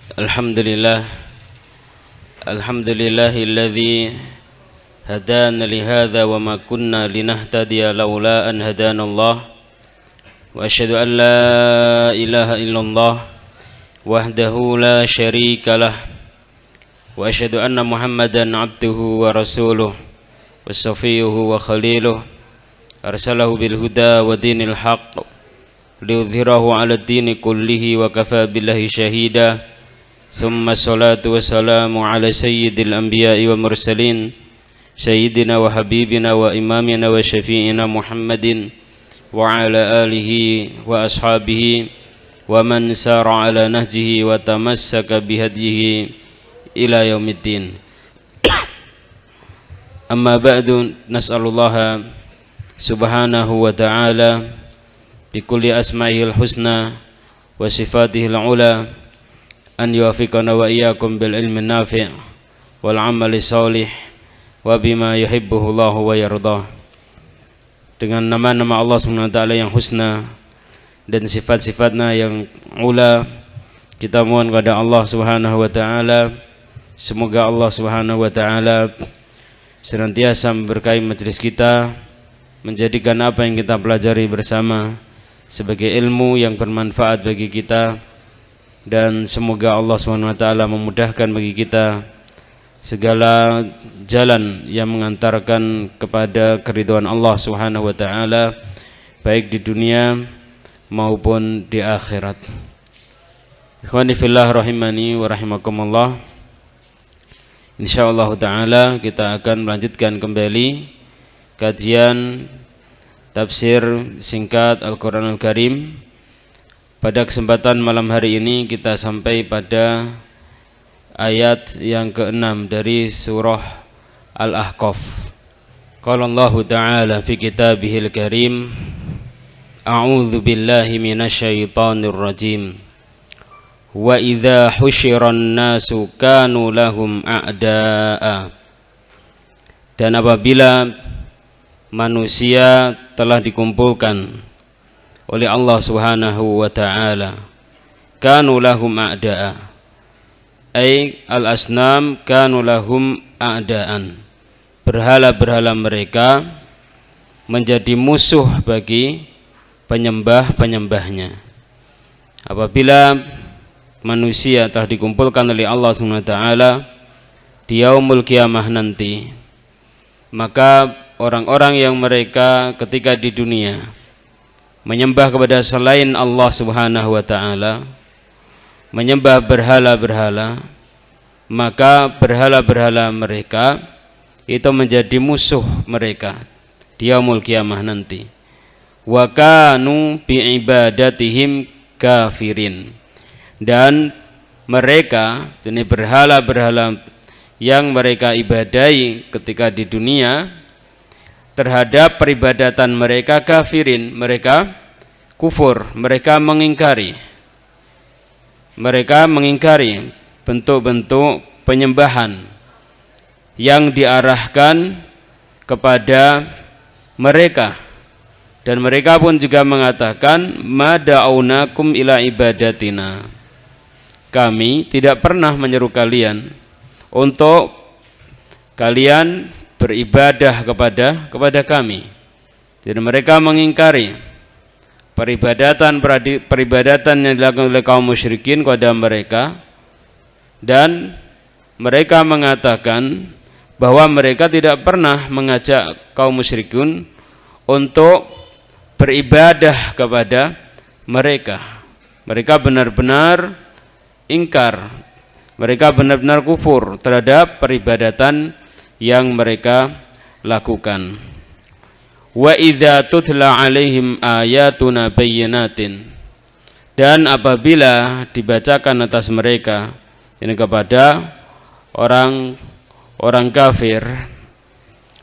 Alhamdulillah, alhamdulillahilladzi hadana lihadza wa ma kunna linahtadiya laula an hadanallah wa asyhadu an la ilaha illallah wahdahu la syarikalah wa asyhadu anna Muhammadan abduhu wa rasuluh wa safiyuhu wa khaliluh arsalahu bil huda wa dinil haqq liyudhhirahu 'ala ad-dini kullihi wa kafa billahi syahida. Summa salatu wassalamu ala sayyidil anbiya'i wa mursalin sayyidina wa habibina wa imamina wa syafi'ina Muhammadin wa ala alihi wa ashabihi wa man sara ala nahjihi wa tamassaka bihadyihi ila yaumiddin. Amma ba'du, nas'alullaha subhanahu wa ta'ala bikulli asma'ihil husna wa sifatihil ula an yuwafiqana wa iyyakum bil ilmi nafi' wal amali shalih wa bima yuhibbuhu Allah wa yardah. Dengan nama-nama Allah SWT yang husna dan sifat-sifatnya yang ula, kita mohon kepada Allah Subhanahu wa taala semoga Allah Subhanahu wa taala senantiasa memberkahi majelis kita, menjadikan apa yang kita pelajari bersama sebagai ilmu yang bermanfaat bagi kita, dan semoga Allah SWT memudahkan bagi kita segala jalan yang mengantarkan kepada keridhaan Allah Subhanahu wa taala baik di dunia maupun di akhirat. Ikhwani fillah rahimani wa rahimakumullah. Insyaallah taala kita akan melanjutkan kembali kajian tafsir singkat Al-Qur'anul Karim. Pada kesempatan malam hari ini kita sampai pada ayat yang ke-6 dari surah Al-Ahqaf. Qala Allahu ta'ala fi kitabihil karim, a'udzu billahi minasyaitonir rajim. Wa idza husyiran nasu kanu lahum a'da'a. Dan apabila manusia telah dikumpulkan oleh Allah Subhanahu wa ta'ala, kanu lahum a'da'a, ay al-asnam kanu lahum a'da'an, berhala-berhala mereka menjadi musuh bagi penyembah-penyembahnya. Apabila manusia telah dikumpulkan oleh Allah Subhanahu wa ta'ala di yaumul qiyamah nanti, maka orang-orang yang mereka ketika di dunia menyembah kepada selain Allah Subhanahu wa ta'ala, menyembah berhala-berhala, maka berhala-berhala mereka itu menjadi musuh mereka di yaumul qiyamah nanti. Wa kanu bi'ibadatihim kafirin, dan mereka, ini berhala-berhala yang mereka ibadahi ketika di dunia, terhadap peribadatan mereka kafirin, mereka kufur, mereka mengingkari bentuk-bentuk penyembahan yang diarahkan kepada mereka, dan mereka pun juga mengatakan ma da'aunakum ila ibadatina, kami tidak pernah menyeru kalian untuk kalian beribadah kepada kami. Jadi mereka mengingkari peribadatan yang dilakukan oleh kaum musyrikin kepada mereka, dan mereka mengatakan bahwa mereka tidak pernah mengajak kaum musyrikun untuk beribadah kepada mereka. Mereka benar-benar ingkar, mereka benar-benar kufur terhadap peribadatan yang mereka lakukan. Wa idza tutla alaihim ayatuna bayyinatin, dan apabila dibacakan atas mereka, ini kepada orang kafir,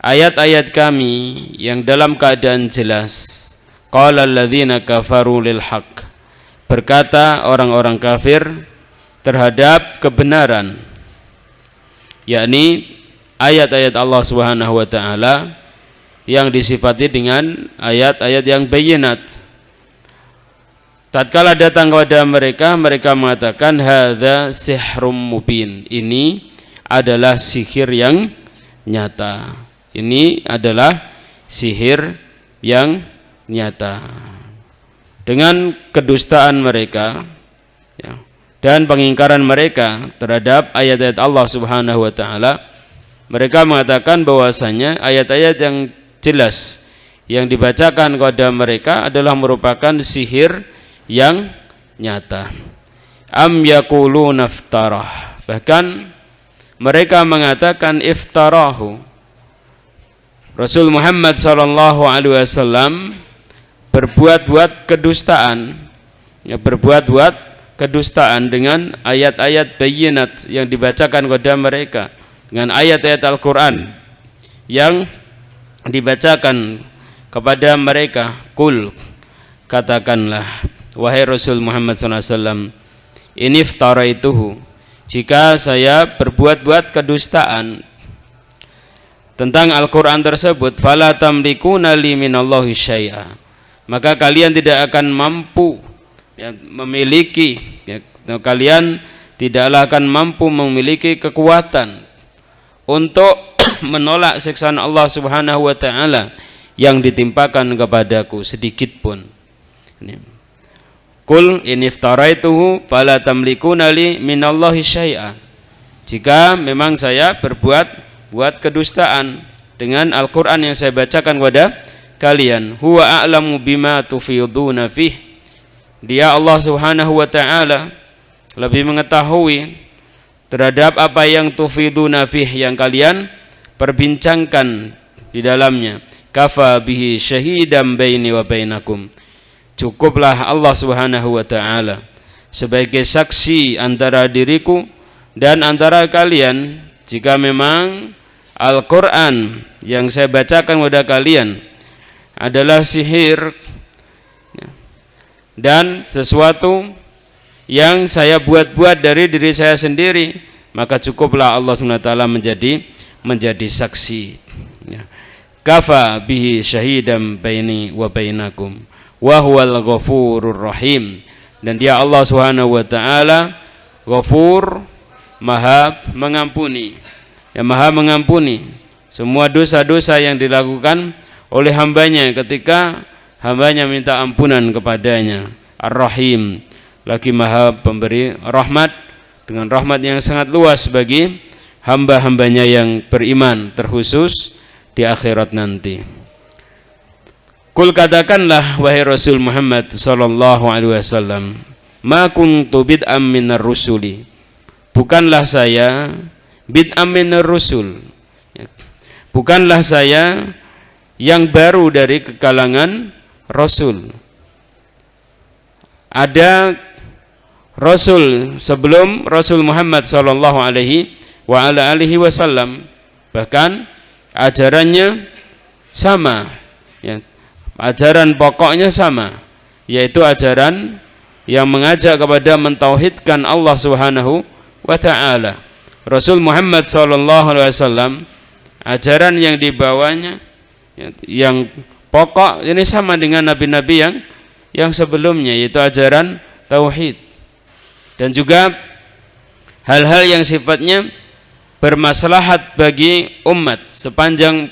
ayat-ayat kami yang dalam keadaan jelas, qala alladzina kafaru lil haqq, berkata orang-orang kafir terhadap kebenaran, yakni ayat-ayat Allah Subhanahu wa taala yang disifati dengan ayat-ayat yang bayyinat. tatkala datang kepada mereka, mereka mengatakan hadza sihrum mubin. Ini adalah sihir yang nyata. Ini adalah sihir yang nyata. Dengan kedustaan mereka ya, dan pengingkaran mereka terhadap ayat-ayat Allah Subhanahu wa taala, mereka mengatakan bahwasanya ayat-ayat yang jelas yang dibacakan kepada mereka adalah merupakan sihir yang nyata. Am yaquluna iftarah. Bahkan mereka mengatakan iftarahu. Rasul Muhammad sallallahu alaihi wasallam berbuat-buat kedustaan, ya, berbuat-buat kedustaan dengan ayat-ayat bayyinat yang dibacakan kepada mereka, dengan ayat-ayat Al-Qur'an yang dibacakan kepada mereka. Qul, katakanlah wahai Rasul Muhammad SAW, ini iftaraituhu, jika saya berbuat-buat kedustaan tentang Al-Quran tersebut, fala tamlikuna li minallahi syai'a, maka kalian tidak akan mampu ya, memiliki ya, kalian tidaklah akan mampu memiliki kekuatan untuk menolak siksaan Allah Subhanahu wa taala yang ditimpakan kepadaku sedikit pun. Qul in iftaraituhu fala tamlikuna li minallahi syai'a, jika memang saya buat kedustaan dengan Al-Qur'an yang saya bacakan kepada kalian, huwa a'lamu bima tufiduna fih, dia Allah Subhanahu wa taala lebih mengetahui terhadap apa yang tufiduna fih, yang kalian perbincangkan di dalamnya. Kafa bihi syahidan baini wa bainakum, cukuplah Allah Subhanahu wa taala sebagai saksi antara diriku dan antara kalian, jika memang Al-Qur'an yang saya bacakan kepada kalian adalah sihir dan sesuatu yang saya buat-buat dari diri saya sendiri, maka cukuplah Allah Subhanahu wa taala menjadi saksi. Kafa bihi syahidan baini wa bainakum wa huwal ghafurur rahim, dan dia Allah Subhanahu wa taala Ghafur, maha mengampuni, yang maha mengampuni semua dosa-dosa yang dilakukan oleh hambanya ketika hambanya minta ampunan kepadanya. Ar-Rahim, lagi maha pemberi rahmat dengan rahmat yang sangat luas bagi hamba-hambanya yang beriman, terkhusus di akhirat nanti. Kul, katakanlah wahai Rasul Muhammad sallallahu alaihi wasallam, ma kuntu bid'am minar rusuli, bukanlah saya bid'am minar rusul, bukanlah saya yang baru dari kalangan rasul. Ada rasul sebelum Rasul Muhammad sallallahu alaihi wasallam, bahkan ajarannya sama ya, ajaran pokoknya sama, yaitu ajaran yang mengajak kepada mentauhidkan Allah Subhanahu wa taala. Rasul Muhammad sallallahu alaihi wasallam, ajaran yang dibawanya yang pokok ini sama dengan nabi-nabi yang sebelumnya, yaitu ajaran tauhid, dan juga hal-hal yang sifatnya bermaslahat bagi umat sepanjang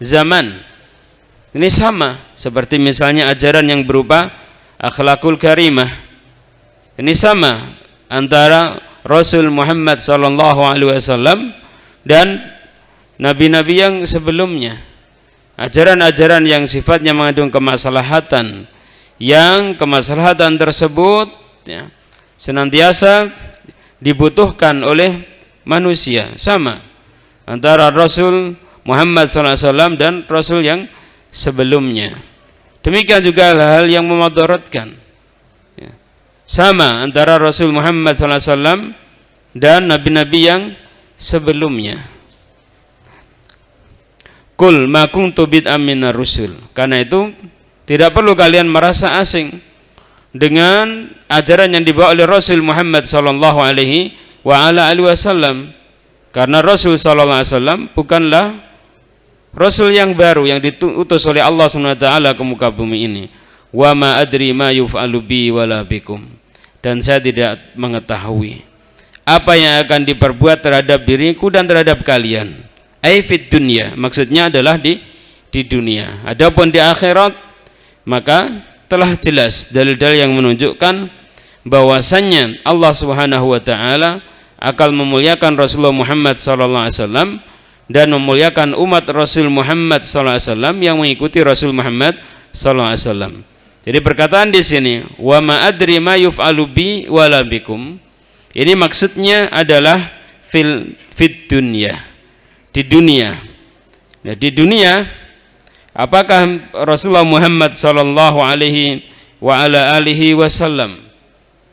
zaman. Ini sama seperti misalnya ajaran yang berupa akhlakul karimah. Ini sama antara Rasul Muhammad sallallahu alaihi wasallam dan nabi-nabi yang sebelumnya. Ajaran-ajaran yang sifatnya mengandung kemaslahatan, yang kemaslahatan tersebut ya, senantiasa dibutuhkan oleh manusia, sama antara Rasul Muhammad SAW dan Rasul yang sebelumnya. Demikian juga hal-hal yang memadaratkan ya, sama antara Rasul Muhammad SAW dan nabi-nabi yang sebelumnya. Kul ma kuntu bid'am minar rusul, karena itu tidak perlu kalian merasa asing dengan ajaran yang dibawa oleh Rasul Muhammad sallallahu alaihi wasallam, karena Rasul sallallahu alaihi wasallam bukanlah Rasul yang baru yang diutus oleh Allah Subhanahu wa taala ke muka bumi ini. wa ma adri ma yuf'alu bi wala bikum, dan saya tidak mengetahui apa yang akan diperbuat terhadap diriku dan terhadap kalian. Ai fid dunya, maksudnya adalah di dunia. Adapun di akhirat, maka telah jelas dalil-dalil yang menunjukkan bahwasannya Allah Subhanahu wa taala akan memuliakan Rasulullah Muhammad sallallahu alaihi wasallam dan memuliakan umat Rasul Muhammad sallallahu alaihi wasallam yang mengikuti Rasul Muhammad sallallahu alaihi wasallam. Jadi perkataan di sini wa ma adri ma yuf'alu bi wala bikum, ini maksudnya adalah fid dunya, di dunia. Nah, di dunia apakah Rasulullah Muhammad sallallahu alaihi wa ala alihi wasallam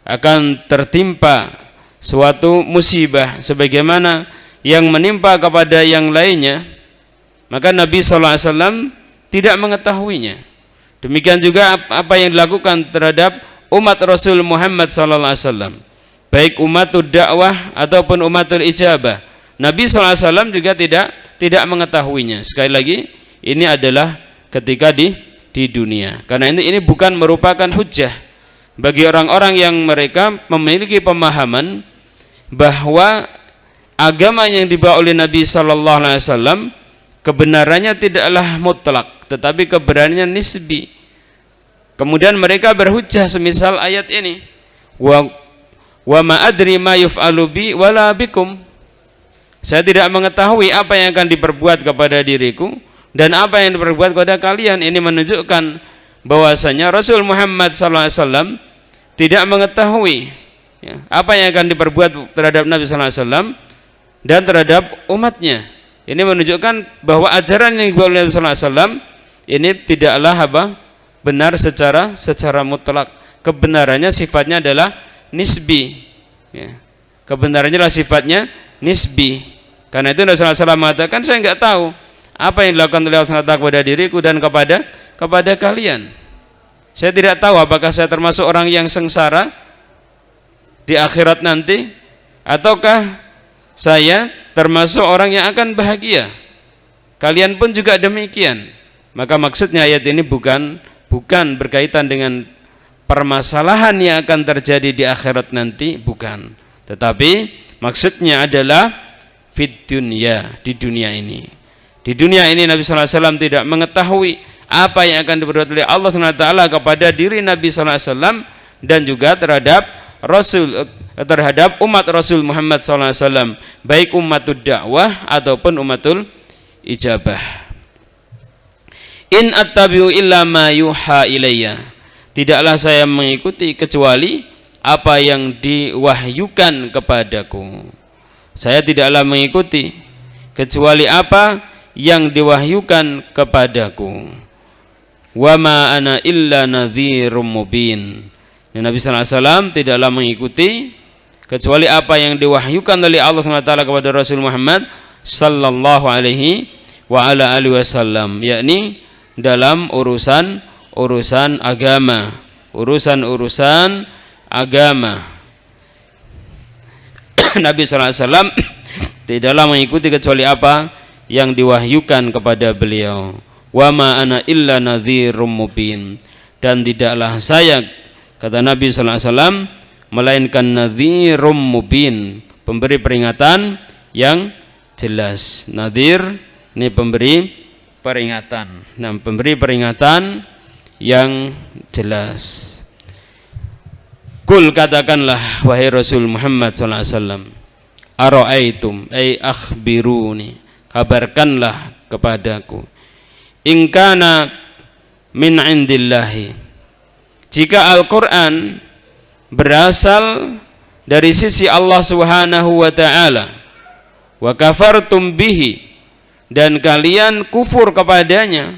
akan tertimpa suatu musibah sebagaimana yang menimpa kepada yang lainnya? Maka Nabi sallallahu alaihi wasallam tidak mengetahuinya. Demikian juga apa yang dilakukan terhadap umat Rasul Muhammad sallallahu alaihi wasallam, baik umatul dakwah ataupun umatul ijabah, Nabi sallallahu alaihi wasallam juga tidak mengetahuinya. Sekali lagi, ini adalah ketika di dunia. Karena ini bukan merupakan hujjah bagi orang-orang yang mereka memiliki pemahaman bahwa agama yang dibawa oleh Nabi sallallahu alaihi wasallam kebenarannya tidaklah mutlak, tetapi kebenarannya nisbi. Kemudian mereka berhujjah semisal ayat ini, wa ma adri ma yuf'alu bi wala bikum, saya tidak mengetahui apa yang akan diperbuat kepada diriku dan apa yang diperbuat kepada kalian. Ini menunjukkan bahwasanya Rasul Muhammad sallallahu alaihi wasallam tidak mengetahui apa yang akan diperbuat terhadap Nabi sallallahu alaihi wasallam dan terhadap umatnya. Ini menunjukkan bahwa ajaran yang dibawa oleh Nabi sallallahu alaihi wasallam ini tidaklah benar secara mutlak. Kebenarannya sifatnya adalah nisbi. Kebenarannya adalah sifatnya nisbi. Karena itu Nabi sallallahu alaihi wasallam mengatakan, saya enggak tahu apa yang dilakukan oleh Allah SWT kepada diriku dan kepada kalian. Saya tidak tahu apakah saya termasuk orang yang sengsara di akhirat nanti, ataukah saya termasuk orang yang akan bahagia. Kalian pun juga demikian. Maka maksudnya ayat ini bukan berkaitan dengan permasalahan yang akan terjadi di akhirat nanti, bukan. Tetapi maksudnya adalah fid dunya, di dunia ini. Di dunia ini Nabi sallallahu alaihi wasallam tidak mengetahui apa yang akan diperbuat oleh Allah Subhanahu wa taala kepada diri Nabi sallallahu alaihi wasallam dan juga terhadap umat Rasul Muhammad sallallahu alaihi wasallam, baik umatul dakwah ataupun umatul ijabah. In attabi'u illa ma yuha ilayya, tidaklah saya mengikuti kecuali apa yang diwahyukan kepadaku. Saya tidaklah mengikuti kecuali apa yang diwahyukan kepadaku. Wa ma ana illa nadhirum mubin. Dan Nabi sallallahu alaihi wasallam tidaklah mengikuti kecuali apa yang diwahyukan oleh Allah SWT kepada Rasul Muhammad sallallahu alaihi wa ala alihi wasallam, yakni dalam urusan agama, urusan agama. Nabi sallallahu alaihi wasallam tidaklah mengikuti kecuali apa yang diwahyukan kepada beliau. Wa ma ana illa nadhirum mubin, dan tidaklah saya, kata Nabi sallallahu alaihi wasallam, melainkan nadhirum mubin, pemberi peringatan yang jelas. Nadhir ini pemberi peringatan. Nah, pemberi peringatan yang jelas. Kul, katakanlah wahai Rasul Muhammad sallallahu alaihi wasallam, ara'aitum ay akhbiruni, kabarkanlah kepadaku, in kana min indillahi, jika Al-Qur'an berasal dari sisi Allah Subhanahu wa taala, wa kafartum bihi, dan kalian kufur kepadanya,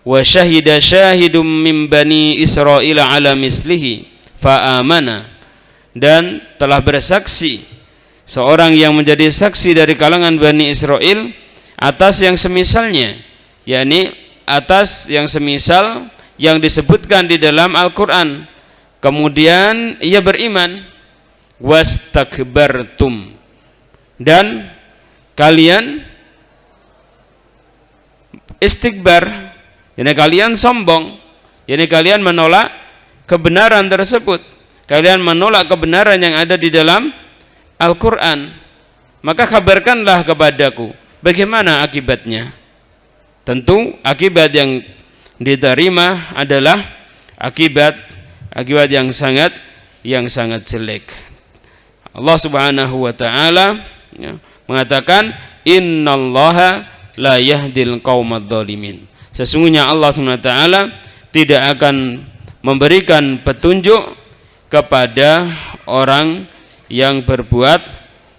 wa syahida syahidum min bani Israil ala mislihi fa amana, dan telah bersaksi seorang yang menjadi saksi dari kalangan Bani Israel atas yang semisalnya, yakni atas yang semisal yang disebutkan di dalam Al-Quran, kemudian ia beriman. Wastakbartum, dan kalian istikbar, jadi kalian sombong, Yani kalian menolak kebenaran tersebut. Kalian menolak kebenaran yang ada di dalam Al-Quran. Maka kabarkanlah kepadaku bagaimana akibatnya. Tentu akibat yang diterima adalah akibat yang sangat jelek. Allah Subhanahu wa taala mengatakan innallaha la yahdil qaumadz dzalimin. Sesungguhnya Allah Subhanahu wa taala tidak akan memberikan petunjuk kepada orang yang berbuat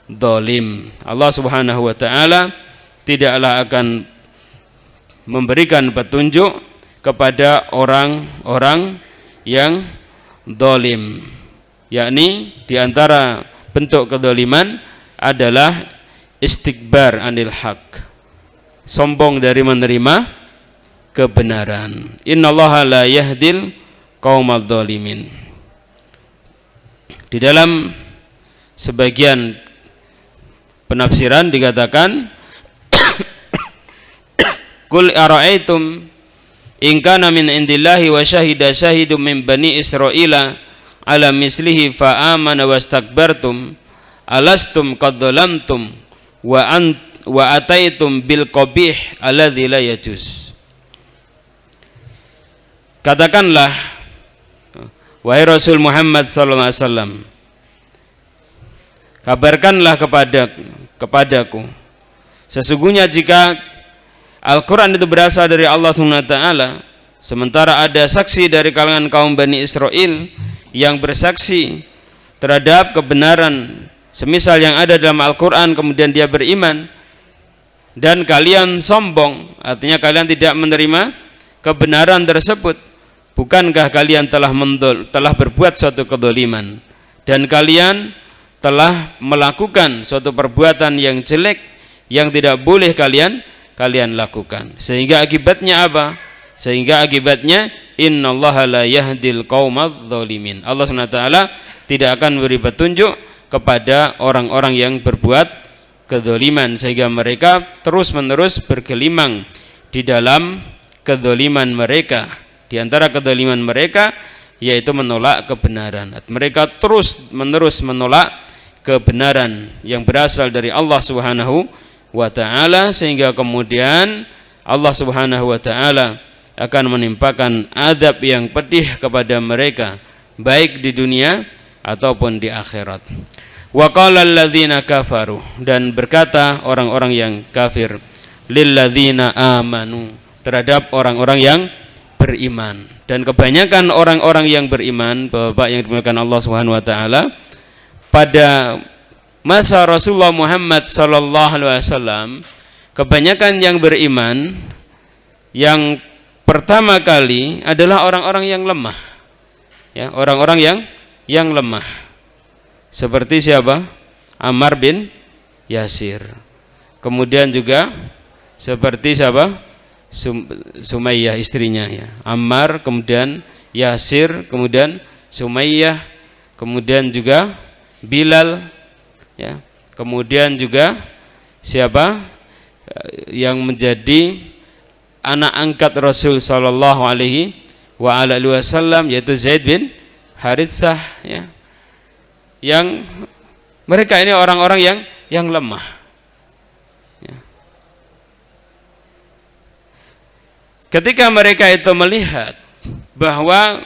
zalim. Allah Subhanahu wa taala tidaklah akan memberikan petunjuk kepada orang-orang yang zalim. Yakni di antara bentuk kedzaliman adalah istikbar anil haq. Sombong dari menerima kebenaran. Innallaha la yahdil qaumadz dzalimin. Di dalam sebagian penafsiran dikatakan Qul ara'aitum in kana min indillahi wa syahida syahidum min bani Israila ala mislihi fa amana wastakbartum alastum qad dhalamtum wa ataitum bil qabih alladzi la yajuz. Katakanlah wahai Rasul Muhammad sallallahu alaihi wasallam, kabarkanlah kepadaku sesungguhnya jika Al-Quran itu berasal dari Allah Subhanahu wa taala, sementara ada saksi dari kalangan kaum Bani Israel yang bersaksi terhadap kebenaran semisal yang ada dalam Al-Quran, kemudian dia beriman, dan kalian sombong, artinya kalian tidak menerima kebenaran tersebut, bukankah kalian telah berbuat suatu kedzaliman dan kalian telah melakukan suatu perbuatan yang jelek yang tidak boleh kalian lakukan? Sehingga akibatnya apa? Sehingga akibatnya innallaha la yahdil qaumadz dzalimin. Allah SWT tidak akan memberi petunjuk kepada orang-orang yang berbuat kedzaliman, sehingga mereka terus-menerus bergelimang di dalam kedzaliman mereka. Di antara kedzaliman mereka yaitu menolak kebenaran. Mereka terus-menerus menolak kebenaran yang berasal dari Allah Subhanahu wa taala, sehingga kemudian Allah Subhanahu wa taala akan menimpakan azab yang pedih kepada mereka baik di dunia ataupun di akhirat. Wa qala alladzina kafaru, dan berkata orang-orang yang kafir, lil ladzina amanu, terhadap orang-orang yang beriman. Dan kebanyakan orang-orang yang beriman, Bapak yang dimuliakan Allah Subhanahu wa taala, pada masa Rasulullah Muhammad sallallahu alaihi wasallam, kebanyakan yang beriman yang pertama kali adalah orang-orang yang lemah. Ya, orang-orang yang lemah. Seperti siapa? Ammar bin Yasir. Kemudian juga seperti siapa? Sumayyah, istrinya, ya. Ammar, kemudian Yasir, kemudian Sumayyah, kemudian juga Bilal, ya. Kemudian juga siapa yang menjadi anak angkat Rasul sallallahu alaihi wasallam, yaitu Zaid bin Haritsah, ya. Yang mereka ini orang-orang yang lemah. Ketika mereka itu melihat bahwa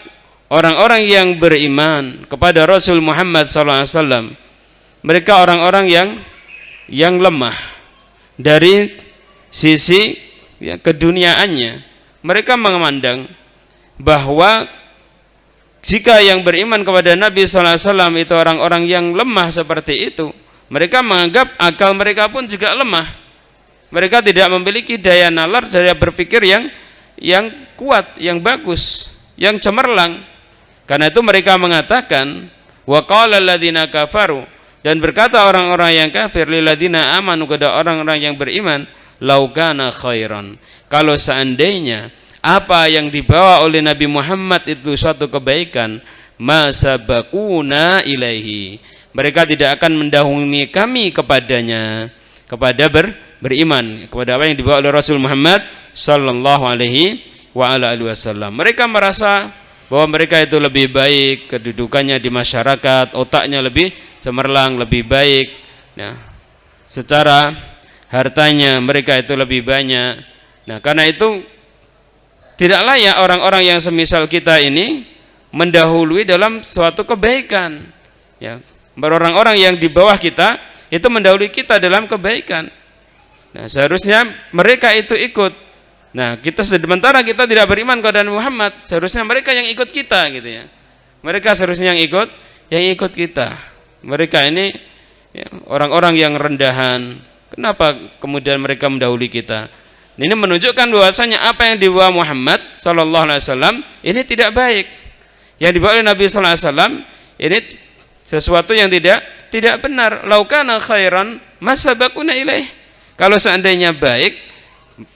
orang-orang yang beriman kepada Rasul Muhammad SAW, mereka orang-orang yang lemah dari sisi keduniaannya, mereka memandang bahwa jika yang beriman kepada Nabi SAW itu orang-orang yang lemah seperti itu, mereka menganggap akal mereka pun juga lemah. Mereka tidak memiliki daya nalar, daya berpikir yang kuat, yang bagus, yang cemerlang. Karena itu mereka mengatakan wa qala alladzina kafaru, dan berkata orang-orang yang kafir lil ladzina amanu, kepada orang-orang yang beriman, lau kana khairan, kalau seandainya apa yang dibawa oleh Nabi Muhammad itu suatu kebaikan, ma sabaquna ilaihi, mereka tidak akan mendahului kami kepadanya, kepada beriman kepada apa yang dibawa oleh Rasul Muhammad sallallahu alaihi wa ala alihi wasallam. Mereka merasa bahwa mereka itu lebih baik, kedudukannya di masyarakat, otaknya lebih cemerlang, lebih baik. Nah, secara hartanya mereka itu lebih banyak. Nah, karena itu tidak layak orang-orang yang semisal kita ini mendahului dalam suatu kebaikan. Ya, orang-orang yang di bawah kita itu mendahului kita dalam kebaikan. Nah, seharusnya mereka itu ikut. Nah, kita sementara kita tidak beriman kepada Muhammad, seharusnya mereka yang ikut kita gitu ya. Mereka seharusnya yang ikut kita. Mereka ini ya, orang-orang yang rendahan. Kenapa kemudian mereka mendahului kita? Ini menunjukkan bahwasanya apa yang dibawa Muhammad sallallahu alaihi wasallam ini tidak baik. Yang dibawa oleh Nabi sallallahu alaihi wasallam ini sesuatu yang tidak benar. Laukana khairan masabaquna ilaih. Kalau seandainya baik,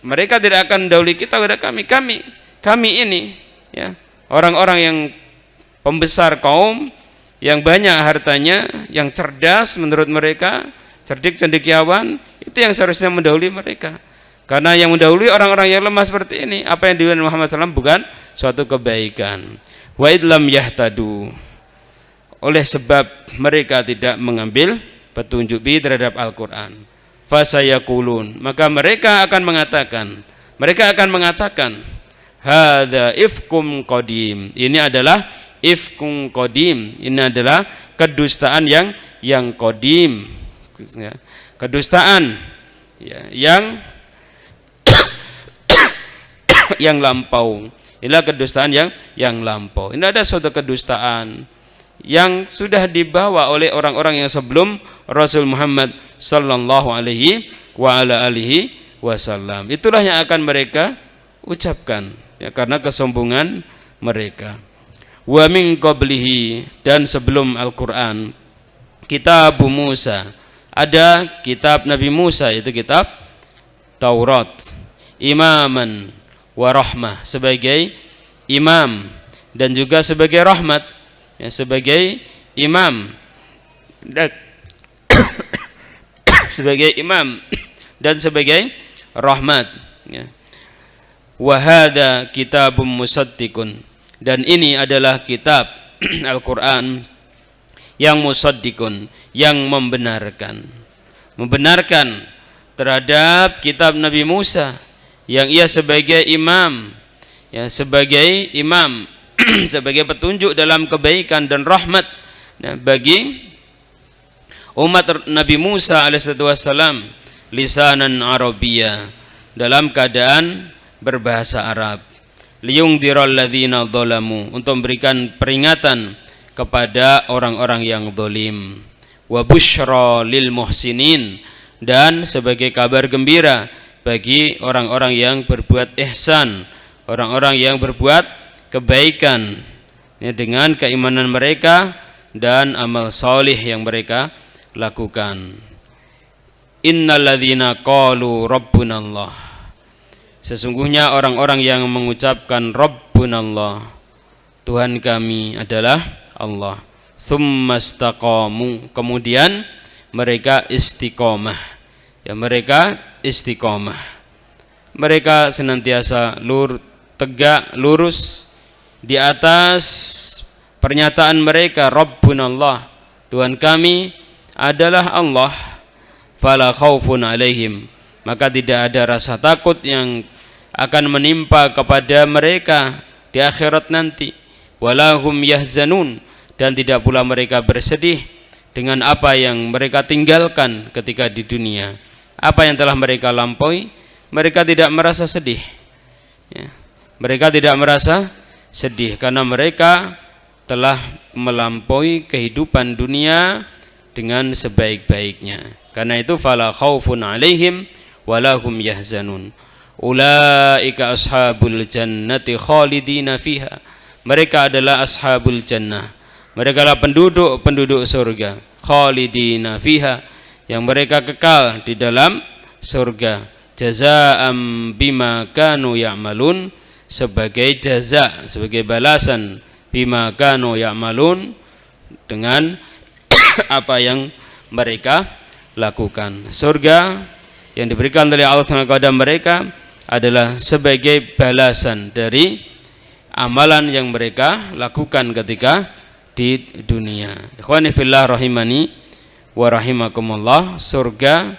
mereka tidak akan mendahului kita kepada kami ini ya, orang-orang yang pembesar kaum, yang banyak hartanya, yang cerdas menurut mereka, cerdik cendekiawan, itu yang seharusnya mendahului mereka. Karena yang mendahului orang-orang yang lemah seperti ini, apa yang dilakukan Muhammad SAW bukan suatu kebaikan. Wa idlam yahtadu, oleh sebab mereka tidak mengambil petunjuk terhadap Al-Quran, fasayakulun, maka mereka akan mengatakan hadza ifkum qadim, ini adalah ifkum qadim, ini adalah kedustaan yang qadim, kedustaan ya, yang lampau. Inilah kedustaan yang lampau. Ini ada suatu kedustaan yang sudah dibawa oleh orang-orang yang sebelum Rasul Muhammad sallallahu alaihi wa ala alihi wasallam. Itulah yang akan mereka ucapkan ya, karena kesombongan mereka. Wa min qablihi, dan sebelum Al-Qur'an, kitab Musa, ada kitab Nabi Musa, yaitu kitab Taurat, imaman wa rahmah, sebagai imam dan juga sebagai rahmat ya, sebagai imam dan sebagai imam dan sebagai rahmat ya. Wa hadza kitabun musaddiqun, dan ini adalah kitab Al-Qur'an yang musaddiqun, yang membenarkan terhadap kitab Nabi Musa yang ia sebagai imam ya, sebagai imam sebagai petunjuk dalam kebaikan dan rahmat ya, bagi umat Nabi Musa alaihissalam, lisanan Arabiyya, dalam keadaan berbahasa Arab, liyungdiral ladzina dzalamu, untuk memberikan peringatan kepada orang-orang yang zalim, wa busyra lil muhsinin, dan sebagai kabar gembira bagi orang-orang yang berbuat ihsan, orang-orang yang berbuat kebaikan ya, dengan keimanan mereka dan amal salih yang mereka lakukan. Innalladzina qalu rabbunallah, sesungguhnya orang-orang yang mengucapkan rabbunallah, Tuhan kami adalah Allah, tsumastaqamu, kemudian mereka istiqomah ya, mereka istiqomah, mereka senantiasa tegak lurus di atas pernyataan mereka rabbunallah, Tuhan kami adalah Allah, fala khaufun alaihim, maka tidak ada rasa takut yang akan menimpa kepada mereka di akhirat nanti, walahum yahzanun, dan tidak pula mereka bersedih dengan apa yang mereka tinggalkan ketika di dunia. Apa yang telah mereka lampaui, mereka tidak merasa sedih ya. Mereka tidak merasa sedih karena mereka telah melampaui kehidupan dunia dengan sebaik-baiknya. Karena itu fala khaufun alaihim walahum yahzanun, ulaika ashabul jannati khalidina fiha, mereka adalah ashabul jannah, mereka adalah penduduk surga, khalidina fiha, yang mereka kekal di dalam surga, jazaa'am bima kanu ya'malun, sebagai jaza, sebagai balasan, bima kanu ya'malun, dengan apa yang mereka lakukan. Surga yang diberikan oleh Allah kepada mereka adalah sebagai balasan dari amalan yang mereka lakukan ketika di dunia. Ikhwani fillah rahimani wa rahimakumullah, surga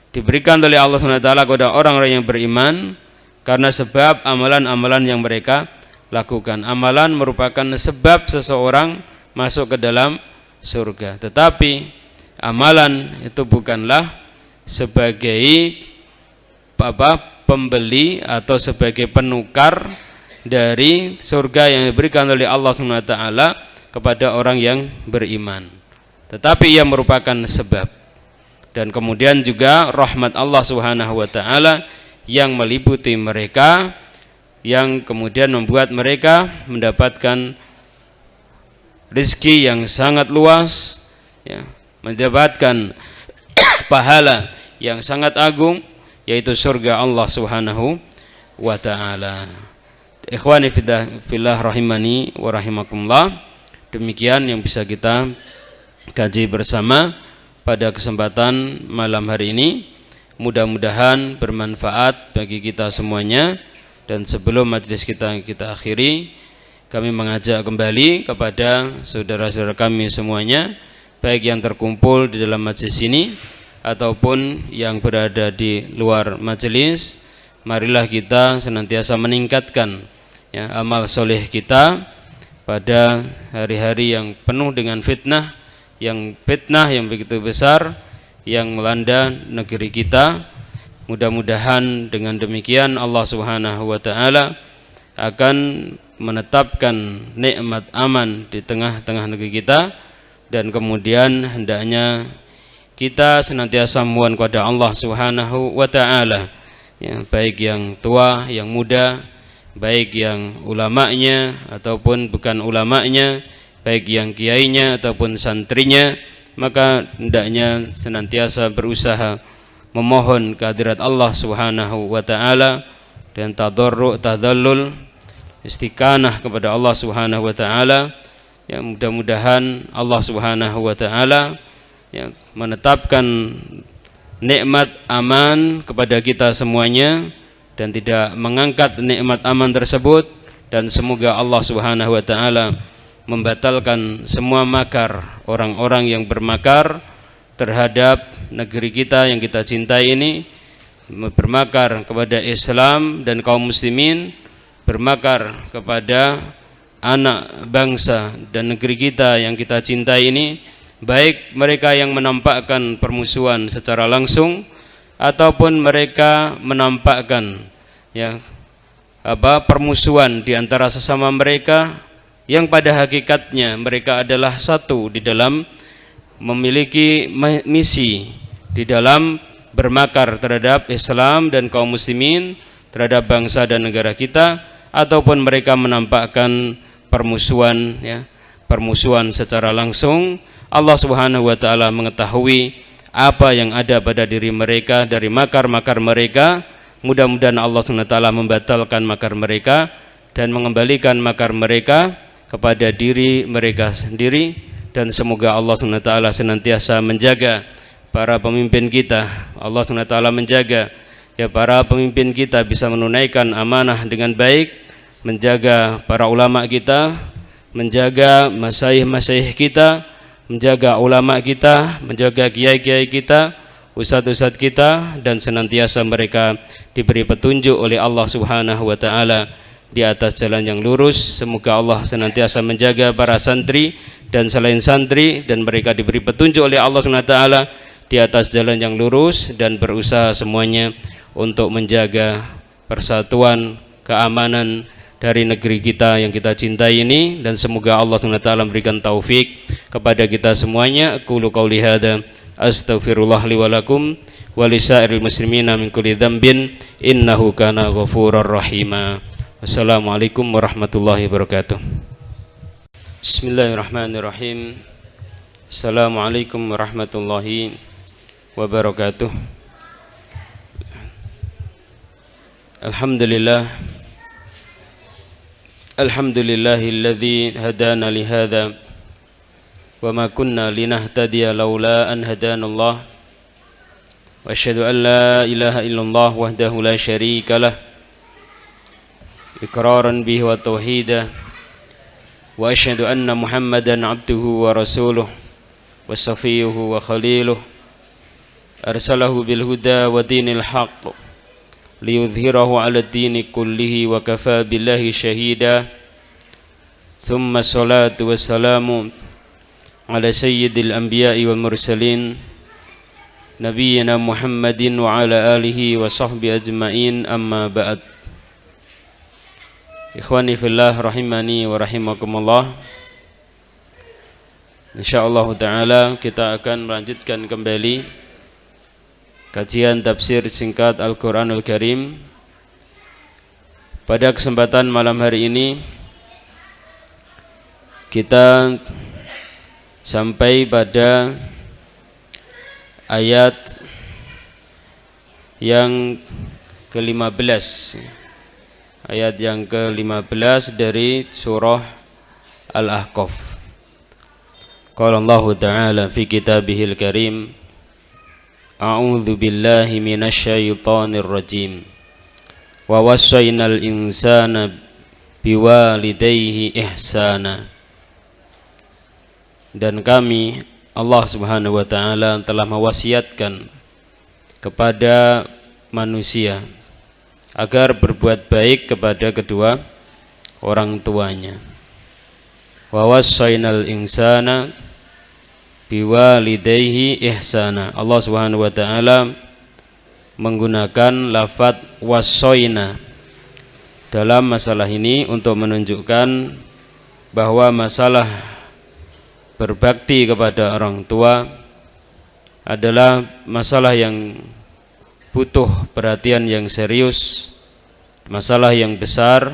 diberikan oleh Allah SWT kepada orang-orang yang beriman karena sebab amalan-amalan yang mereka lakukan. Amalan merupakan sebab seseorang masuk ke dalam surga. Tetapi amalan itu bukanlah sebagai pembeli atau sebagai penukar dari surga yang diberikan oleh Allah SWT kepada orang yang beriman, tetapi ia merupakan sebab. Dan kemudian juga rahmat Allah Subhanahu wa taala yang meliputi mereka, yang kemudian membuat mereka mendapatkan rezeki yang sangat luas, ya, mendapatkan pahala yang sangat agung, yaitu surga Allah Subhanahu wa taala. Ikhwani fillah rahimani wa rahimakumullah, demikian yang bisa kita kaji bersama pada kesempatan malam hari ini. Mudah-mudahan bermanfaat bagi kita semuanya. Dan sebelum majelis kita akhiri, kami mengajak kembali kepada saudara-saudara kami semuanya, baik yang terkumpul di dalam majelis ini ataupun yang berada di luar majelis, marilah kita senantiasa meningkatkan, ya, amal soleh kita pada hari-hari yang penuh dengan fitnah yang begitu besar yang melanda negeri kita. Mudah-mudahan dengan demikian Allah Subhanahu wa taala akan menetapkan nikmat aman di tengah-tengah negeri kita, dan kemudian hendaknya kita senantiasa memohon kepada Allah Subhanahu wa taala, ya, baik yang tua, yang muda, baik yang ulamanya ataupun bukan ulamanya, baik yang kiainya ataupun santrinya, maka hendaknya senantiasa berusaha memohon kehadirat Allah Subhanahu wa taala dan tadarru' tadallul, istiqanah kepada Allah Subhanahu wa taala. Ya, mudah-mudahan Allah Subhanahu wa taala, ya, menetapkan nikmat aman kepada kita semuanya dan tidak mengangkat nikmat aman tersebut, dan semoga Allah Subhanahu wa taala membatalkan semua makar orang-orang yang bermakar terhadap negeri kita yang kita cintai ini, bermakar kepada Islam dan kaum muslimin, bermakar kepada anak bangsa dan negeri kita yang kita cintai ini, baik mereka yang menampakkan permusuhan secara langsung ataupun mereka menampakkan, ya, permusuhan di antara sesama mereka, yang pada hakikatnya mereka adalah satu di dalam memiliki misi di dalam bermakar terhadap Islam dan kaum muslimin, terhadap bangsa dan negara kita, ataupun mereka menampakkan permusuhan, ya, permusuhan secara langsung. Allah Subhanahu wa taala mengetahui apa yang ada pada diri mereka dari makar-makar mereka. Mudah-mudahan Allah Subhanahu wa taala membatalkan makar mereka dan mengembalikan makar mereka kepada diri mereka sendiri, dan semoga Allah Subhanahu wa taala senantiasa menjaga para pemimpin kita. Allah Subhanahu wa taala menjaga, ya, para pemimpin kita bisa menunaikan amanah dengan baik, menjaga para ulama kita, menjaga masyayikh kita, menjaga ulama kita, menjaga kiai-kiai kita, ustadz-ustadz kita, dan senantiasa mereka diberi petunjuk oleh Allah Subhanahu wa taala di atas jalan yang lurus. Semoga Allah senantiasa menjaga para santri dan selain santri, dan mereka diberi petunjuk oleh Allah Subhanahu wa taala di atas jalan yang lurus, dan berusaha semuanya untuk menjaga persatuan, keamanan dari negeri kita yang kita cintai ini. Dan semoga Allah SWT memberikan taufik kepada kita semuanya. Aqulu qauli hadza astaghfirullah li wa lakum wa lisairil muslimina min kulli dzambin innahu kana ghafurur rahima. Wassalamualaikum warahmatullahi wabarakatuh. Bismillahirrahmanirrahim. Assalamualaikum warahmatullahi wabarakatuh. Alhamdulillah, alhamdulillahilladzi hadana lihada wa ma kunna linahtadiya laula an hadanallah, wa asyhadu an la ilaha illallah wahdahu la syarika lah, إقرارا به وتوحيدا وأشهد أن محمدا عبده ورسوله وصفيه وخليله أرسله بالهدى ودين الحق ليظهره على الدين كله وكفى بالله شهيدا ثم الصلاة والسلام على سيد الأنبياء والمرسلين نبينا محمد وعلى آله وصحبه أجمعين أما بعد. Ikhwani fillah rahimani wa rahimakumullah. Insyaallah taala kita akan melanjutkan kembali kajian tafsir singkat Al-Qur'anul Karim. Pada kesempatan malam hari ini kita sampai pada ayat yang ke-15, ayat yang ke-15 dari surah Al-Ahqaf. Qala Allah Ta'ala fi kitabihil karim, a'udzu billahi minasy syaithanir rajim, wa wassaynal insana biwalidayhi ihsana. Dan kami, Allah Subhanahu wa Ta'ala, telah mewasiatkan kepada manusia agar berbuat baik kepada kedua orang tuanya. Wa wassaynal insana biwalidayhi ihsana. Allah Subhanahu wa Ta'ala menggunakan lafaz wassayna dalam masalah ini untuk menunjukkan bahwa masalah berbakti kepada orang tua adalah masalah yang butuh perhatian yang serius, masalah yang besar,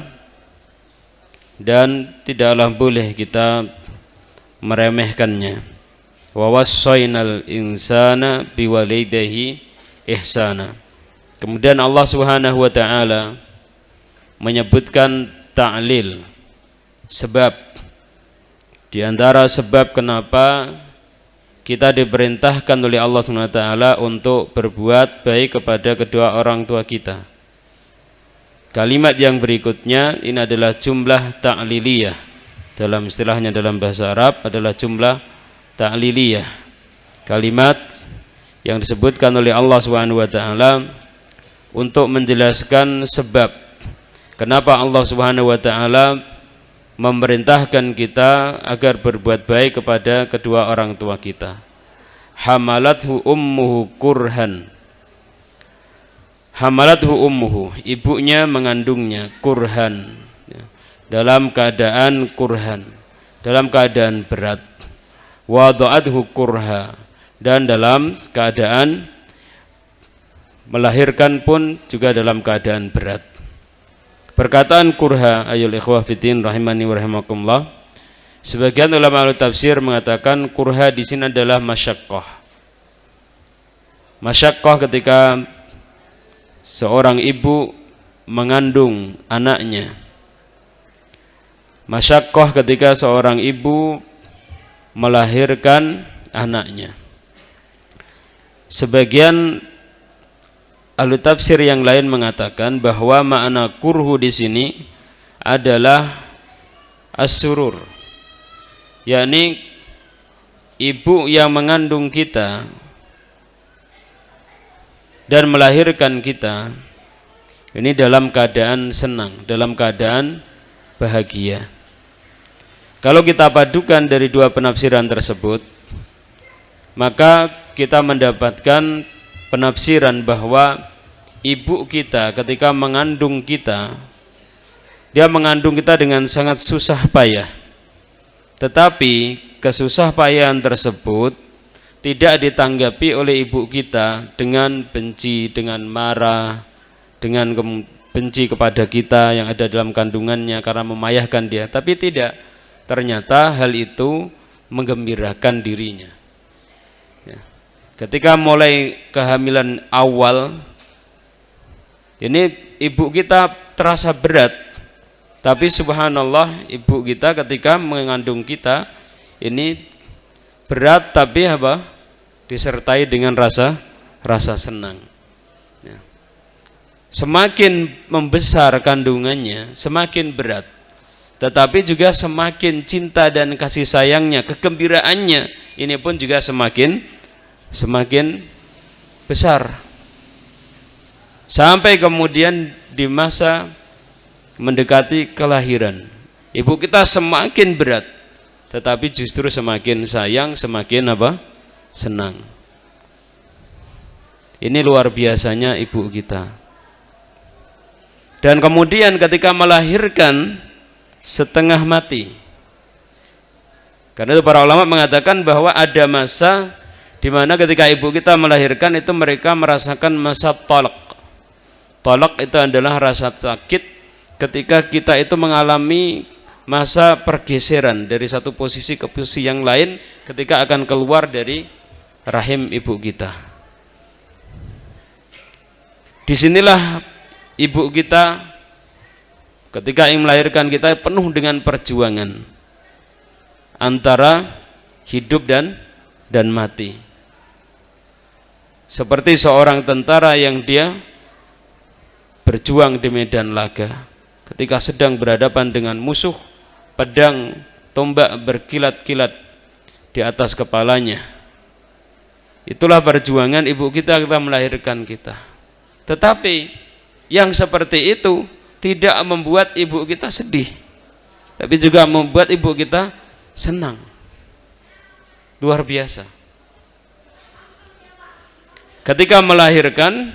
dan tidaklah boleh kita meremehkannya. Wa wassaynal insana biwalidayhi ihsana. Kemudian Allah Subhanahu wa Ta'ala menyebutkan ta'lil, sebab. Di antara sebab kenapa kita diperintahkan oleh Allah SWT untuk berbuat baik kepada kedua orang tua kita. Kalimat yang berikutnya ini adalah jumlah ta'liliyah. Dalam istilahnya dalam bahasa Arab adalah jumlah ta'liliyah. Kalimat yang disebutkan oleh Allah SWT untuk menjelaskan sebab kenapa Allah SWT memerintahkan kita agar berbuat baik kepada kedua orang tua kita. Hamalathu ummuhu kurhan. Hamalathu ummuhu, ibunya mengandungnya, kurhan, dalam keadaan kurhan, dalam keadaan berat. Wada'athu kurha, dan dalam keadaan melahirkan pun juga dalam keadaan berat. Perkataan kurha, ayul ikhwah fiddin rahimani wa rahimakumullah, sebagian ulama al-tafsir mengatakan kurha di sini adalah masyaqqah. Masyaqqah ketika seorang ibu mengandung anaknya. Masyaqqah ketika seorang ibu melahirkan anaknya. Sebagian ahli tafsir yang lain mengatakan bahwa makna kurhu di sini adalah as-surur, yakni ibu yang mengandung kita dan melahirkan kita ini dalam keadaan senang, dalam keadaan bahagia. Kalau kita padukan dari dua penafsiran tersebut, maka kita mendapatkan penafsiran bahwa ibu kita ketika mengandung kita, dia mengandung kita dengan sangat susah payah. Tetapi kesusah payahan tersebut tidak ditanggapi oleh ibu kita dengan benci, dengan marah, dengan benci kepada kita yang ada dalam kandungannya karena memayahkan dia. Tapi tidak, ternyata hal itu menggembirakan dirinya. Ketika mulai kehamilan awal, ini ibu kita terasa berat, tapi subhanallah ibu kita ketika mengandung kita ini berat tapi disertai dengan rasa senang. semakin membesar kandungannya, semakin berat. Tetapi juga semakin cinta dan kasih sayangnya, kegembiraannya ini pun juga semakin besar. Sampai kemudian di masa mendekati kelahiran, ibu kita semakin berat, tetapi justru semakin sayang, semakin senang. Ini luar biasanya ibu kita. Dan kemudian ketika melahirkan setengah mati. Karena itu para ulama mengatakan bahwa ada masa di mana ketika ibu kita melahirkan itu mereka merasakan masa talak. Talak itu adalah rasa sakit ketika kita itu mengalami masa pergeseran dari satu posisi ke posisi yang lain ketika akan keluar dari rahim ibu kita. Disinilah ibu kita ketika ingin melahirkan kita penuh dengan perjuangan antara hidup dan mati. Seperti seorang tentara yang dia berjuang di medan laga ketika sedang berhadapan dengan musuh, pedang tombak berkilat-kilat di atas kepalanya. Itulah perjuangan ibu kita melahirkan kita. Tetapi yang seperti itu tidak membuat ibu kita sedih, tapi juga membuat ibu kita senang. Luar biasa. Ketika melahirkan,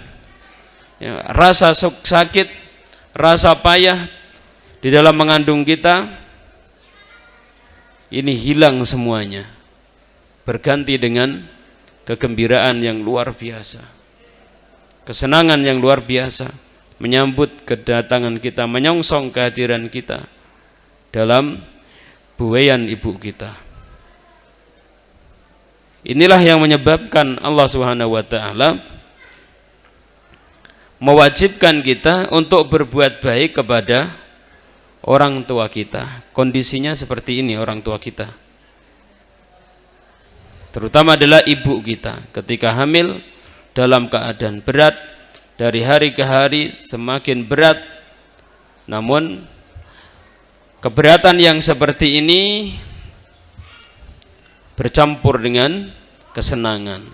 ya, rasa sakit, rasa payah di dalam mengandung kita ini hilang semuanya, berganti dengan kegembiraan yang luar biasa, kesenangan yang luar biasa, menyambut kedatangan kita, menyongsong kehadiran kita dalam buaian ibu kita. Inilah yang menyebabkan Allah Subhanahu wa taala mewajibkan kita untuk berbuat baik kepada orang tua kita. Kondisinya seperti ini orang tua kita. Terutama adalah ibu kita ketika hamil dalam keadaan berat, dari hari ke hari semakin berat. Namun keberatan yang seperti ini bercampur dengan kesenangan,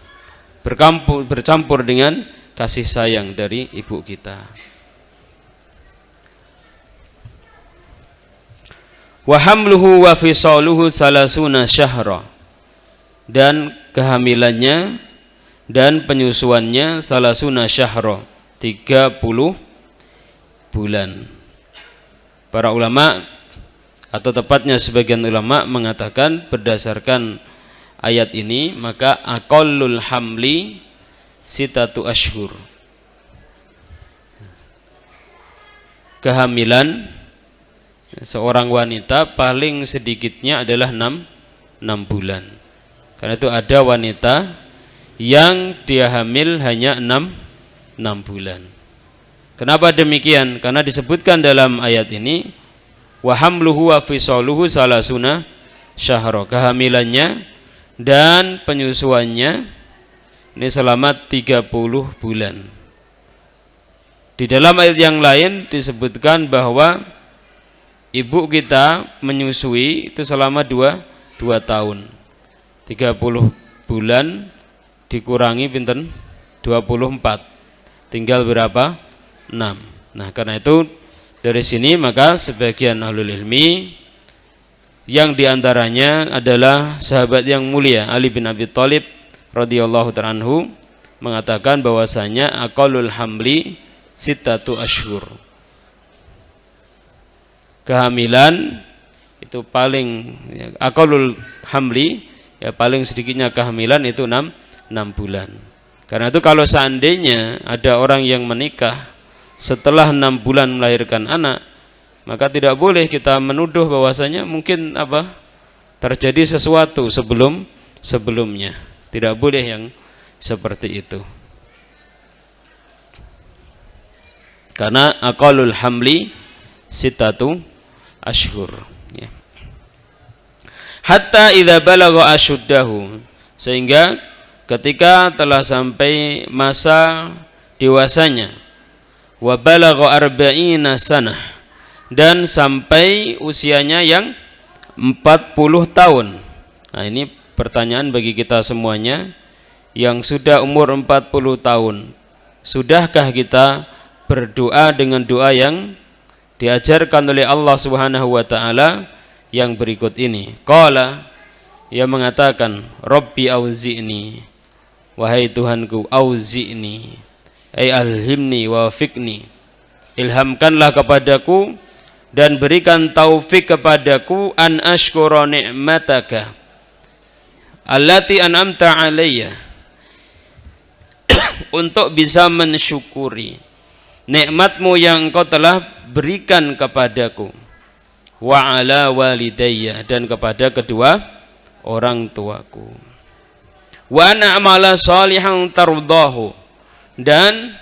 bercampur dengan kasih sayang dari ibu kita. Wa hamluhu wa fisaluhu salasuna syahra, dan kehamilannya dan penyusuannya salasuna syahra, 30 bulan. Para ulama atau tepatnya sebagian ulama mengatakan berdasarkan ayat ini maka aqallul hamli sitatu ashhur. Kehamilan seorang wanita paling sedikitnya adalah 6 bulan. Karena itu ada wanita yang dia hamil hanya 6 bulan. Kenapa demikian? Karena disebutkan dalam ayat ini wa hamluhu wa fisaluhu salasuna syahra, kehamilannya dan penyusuannya ini selama 30 bulan. Di dalam ayat yang lain disebutkan bahwa ibu kita menyusui itu selama 2 tahun. 30 bulan dikurangi pinten? 24. Tinggal berapa? 6. Nah, karena itu dari sini maka sebagian ahlul ilmi yang diantaranya adalah sahabat yang mulia Ali bin Abi Thalib radhiyallahu ta'ala anhu mengatakan bahwasanya aqallul hamli sittatu ashhur. Kehamilan itu paling aqallul hamli, ya paling sedikitnya kehamilan itu 6 bulan. Karena itu kalau seandainya ada orang yang menikah setelah 6 bulan melahirkan anak, maka tidak boleh kita menuduh bahwasanya mungkin terjadi sesuatu sebelumnya. Tidak boleh yang seperti itu. Karena aqallul hamli sittatu ashhur, ya. Hatta idza balagha ashuddahu, sehingga ketika telah sampai masa dewasanya, wa balagha arba'ina sanah, dan sampai usianya yang 40 tahun. Nah, ini pertanyaan bagi kita semuanya yang sudah umur 40 tahun. Sudahkah kita berdoa dengan doa yang diajarkan oleh Allah Subhanahu wa taala yang berikut ini? Qala, ia mengatakan, Rabbi auzi'ni, wahai Tuhanku, auzi'ni, ay alhimni wa wafiqni, ilhamkanlah kepadaku dan berikan taufik kepadaku, an ashkura ni'mataka allati an'amta alayya, untuk bisa mensyukuri nikmatmu yang engkau telah berikan kepadaku, wa ala walidayya, dan kepada kedua orang tuaku, wa na'mala salihan tardahu, dan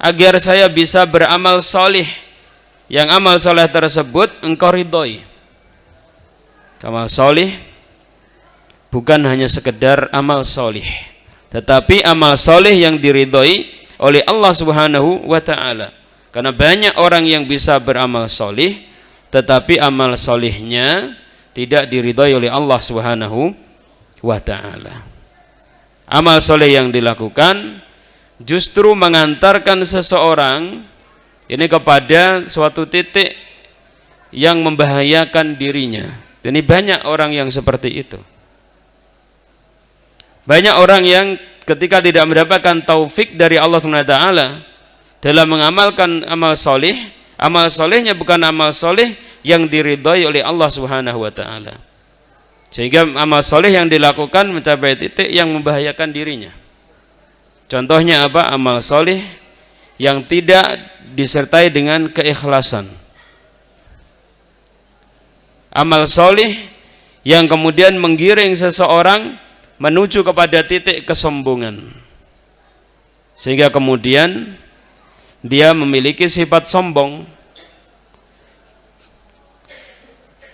agar saya bisa beramal salih yang amal saleh tersebut engkau ridhoi. Amal salih bukan hanya sekedar amal salih, tetapi amal salih yang diridhoi oleh Allah Subhanahu wa taala. Karena banyak orang yang bisa beramal salih tetapi amal salihnya tidak diridhoi oleh Allah Subhanahu wa taala. Amal salih yang dilakukan justru mengantarkan seseorang ini kepada suatu titik yang membahayakan dirinya. Ini banyak orang yang seperti itu. Banyak orang yang ketika tidak mendapatkan taufik dari Allah SWT dalam mengamalkan amal soleh, amal solehnya bukan amal soleh yang diridhoi oleh Allah Subhanahu wa taala. Sehingga amal soleh yang dilakukan mencapai titik yang membahayakan dirinya. Contohnya apa? Amal soleh yang tidak disertai dengan keikhlasan. Amal soleh yang kemudian menggiring seseorang menuju kepada titik kesombongan, sehingga kemudian dia memiliki sifat sombong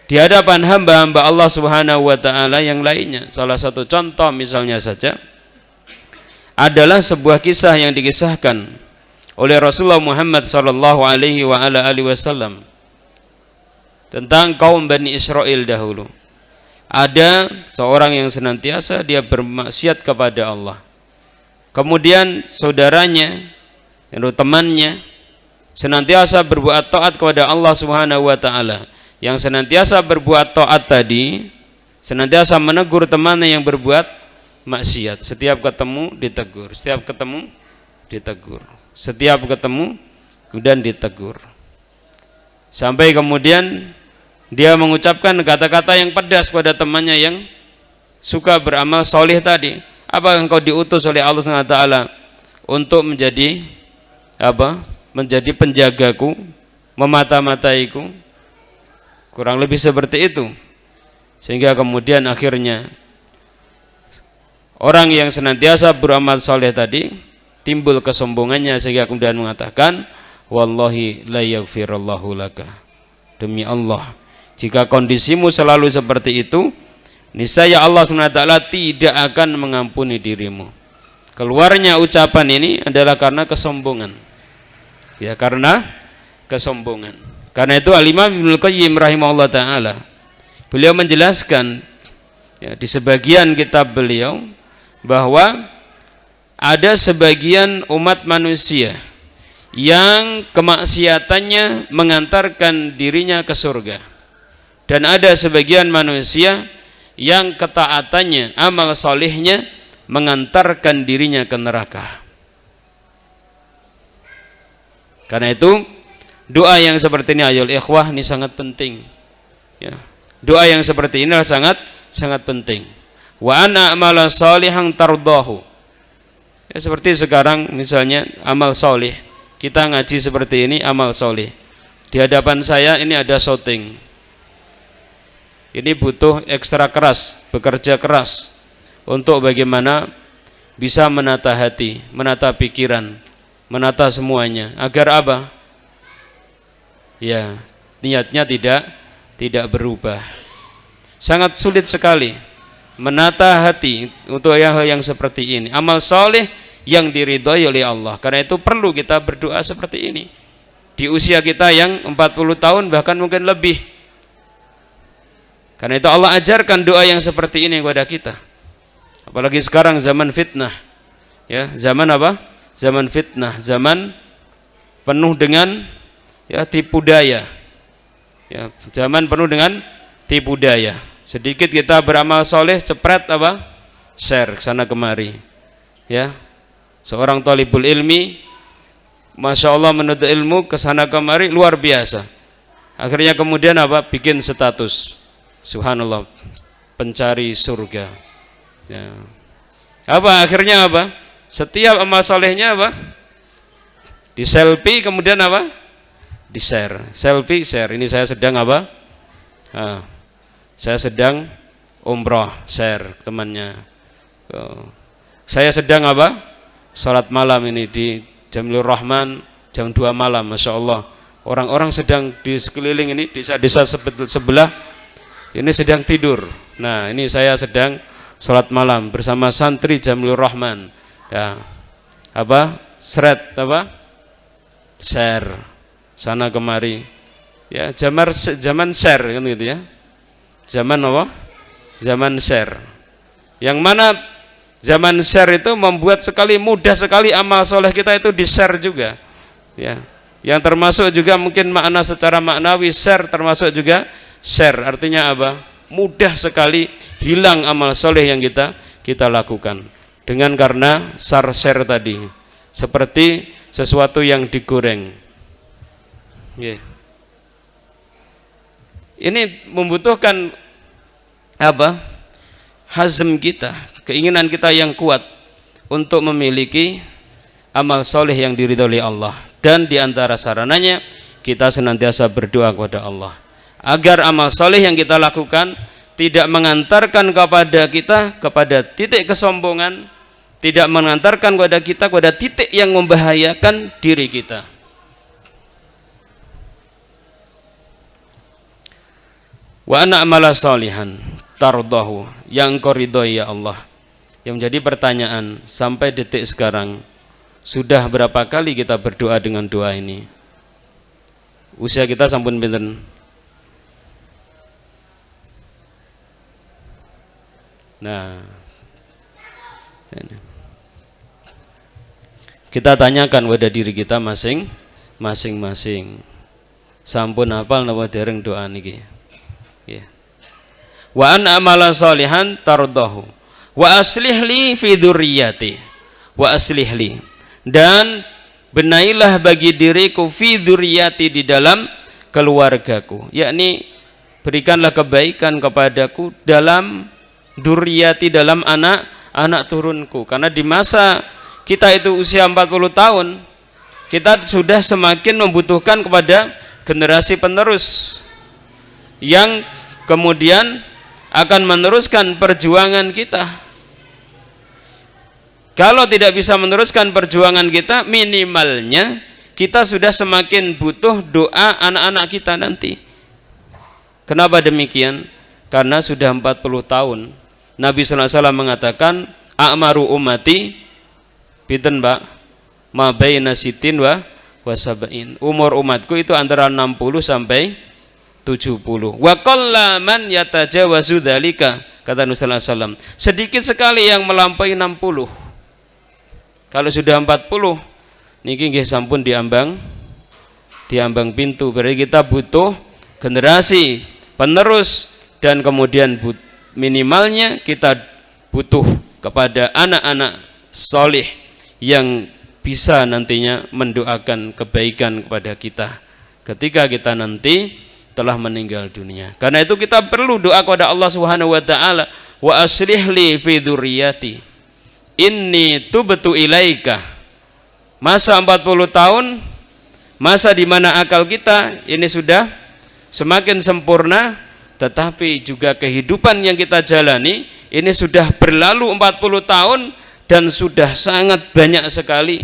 di hadapan hamba-hamba Allah Subhanahu wa taala yang lainnya. Salah satu contoh misalnya saja adalah sebuah kisah yang dikisahkan oleh Rasulullah Muhammad sallallahu alaihi wasallam tentang kaum Bani Israel dahulu. Ada seorang yang senantiasa dia bermaksiat kepada Allah. Kemudian saudaranya, atau temannya, senantiasa berbuat taat kepada Allah Subhanahu wa taala. Yang senantiasa berbuat taat tadi, senantiasa menegur temannya yang berbuat maksiat. Setiap ketemu ditegur, setiap ketemu ditegur, setiap ketemu kemudian ditegur. Sampai kemudian dia mengucapkan kata-kata yang pedas pada temannya yang suka beramal soleh tadi. Apakah engkau diutus oleh Allah SWT untuk menjadi apa? Menjadi penjagaku, memata-mataiku? Kurang lebih seperti itu. Sehingga kemudian akhirnya orang yang senantiasa beramal soleh tadi timbul kesombongannya, sehingga kemudian mengatakan, wallahi la yaghfirullahu laka, demi Allah, jika kondisimu selalu seperti itu, niscaya Allah SWT tidak akan mengampuni dirimu. Keluarnya ucapan ini adalah karena kesombongan. Ya, karena kesombongan. Karena itu Al-Imam Ibnul Qayyim rahimahullah ta'ala, beliau menjelaskan ya, di sebagian kitab beliau bahwa ada sebagian umat manusia yang kemaksiatannya mengantarkan dirinya ke surga. Dan ada sebagian manusia yang ketaatannya, amal solehnya mengantarkan dirinya ke neraka. Karena itu doa yang seperti ini ayol ikhwah ini sangat penting. Ya. Doa yang seperti ini sangat penting. Wa ana amala salihan tardahu. Ya, seperti sekarang misalnya amal soleh, kita ngaji seperti ini amal soleh. Di hadapan saya ini ada syuting. Ini butuh ekstra keras, bekerja keras untuk bagaimana bisa menata hati, menata pikiran, menata semuanya. Agar apa? Ya, niatnya tidak berubah. Sangat sulit sekali menata hati untuk hal yang seperti ini. Amal soleh yang diridhoi oleh Allah. Karena itu perlu kita berdoa seperti ini di usia kita yang 40 tahun bahkan mungkin lebih. Karena itu Allah ajarkan doa yang seperti ini kepada kita. Apalagi sekarang zaman fitnah. Ya, zaman apa? Zaman fitnah, zaman penuh dengan ya tipu daya. Ya, zaman penuh dengan tipu daya. Sedikit kita beramal soleh, cepret apa? Share sana kemari. Ya. Seorang thalibul ilmi, Masya Allah menuntut ilmu kesana kemari luar biasa. Akhirnya kemudian apa? Bikin status. Subhanallah, pencari surga. Ya. Apa akhirnya apa? Setiap amal solehnya apa? Di selfie kemudian apa? Di share. Selfie share. Ini saya sedang apa? Saya sedang umroh, share temannya. Saya sedang apa? Salat malam ini di Jamilur Rahman jam 2 malam, Masya Allah. Orang-orang sedang di sekeliling ini, desa-desa sebelah ini sedang tidur. Nah, ini saya sedang salat malam bersama santri Jamilur Rahman. Ya, apa? Seret apa? Share sana kemari. Ya, zaman share kan gitu ya. Zaman apa? Zaman share. Yang mana zaman share itu membuat sekali mudah sekali amal soleh kita itu di-share juga. Ya. Yang termasuk juga mungkin makna secara maknawi share termasuk juga share. Artinya apa? Mudah sekali hilang amal soleh yang kita lakukan dengan karena share tadi. Seperti sesuatu yang digoreng. Yeah. Ini membutuhkan apa? Hazm kita, keinginan kita yang kuat untuk memiliki amal soleh yang diridhoi oleh Allah. Dan diantara sarananya kita senantiasa berdoa kepada Allah agar amal soleh yang kita lakukan tidak mengantarkan kepada kita kepada titik kesombongan, tidak mengantarkan kepada kita kepada titik yang membahayakan diri kita. Wa ana amala salihan tardahu, yang engkau ridhoi ya Allah. Yang menjadi pertanyaan sampai detik sekarang, sudah berapa kali kita berdoa dengan doa ini? Usia kita sampun pinten? Nah, kita tanyakan pada diri kita masing-masing. Sampun hafal napa dereng doa niki? Ya. Wa an amala salihan tardahu wa aslih li fi dzurriyyati wa aslih li, dan benailah bagi diriku fi dzurriyyati, di dalam keluargaku, yakni berikanlah kebaikan kepadaku dalam dzurriyyati, dalam anak turunku. Karena di masa kita itu usia 40 tahun, kita sudah semakin membutuhkan kepada generasi penerus yang kemudian akan meneruskan perjuangan kita. Kalau tidak bisa meneruskan perjuangan kita, minimalnya kita sudah semakin butuh doa anak-anak kita nanti. Kenapa demikian? Karena sudah 40 tahun Nabi SAW mengatakan, a'maru ummati pinten Mbak? Ma baina sitin wa sab'in. Umur umatku itu antara 60 sampai 70. Wa qallaman yatajawazu dzalika, kata Nabi sallallahu alaihi wasallam. Sedikit sekali yang melampaui 60. Kalau sudah 40 niki nggih sampun diambang pintu. Berarti kita butuh generasi penerus, dan kemudian minimalnya kita butuh kepada anak-anak soleh yang bisa nantinya mendoakan kebaikan kepada kita ketika kita nanti telah meninggal dunia. Karena itu kita perlu doa kepada Allah Subhanahu wa taala, wa aslih li fi dzurriyyati inni tubtu ilaika. Masa 40 tahun, masa di mana akal kita ini sudah semakin sempurna, tetapi juga kehidupan yang kita jalani ini sudah berlalu 40 tahun dan sudah sangat banyak sekali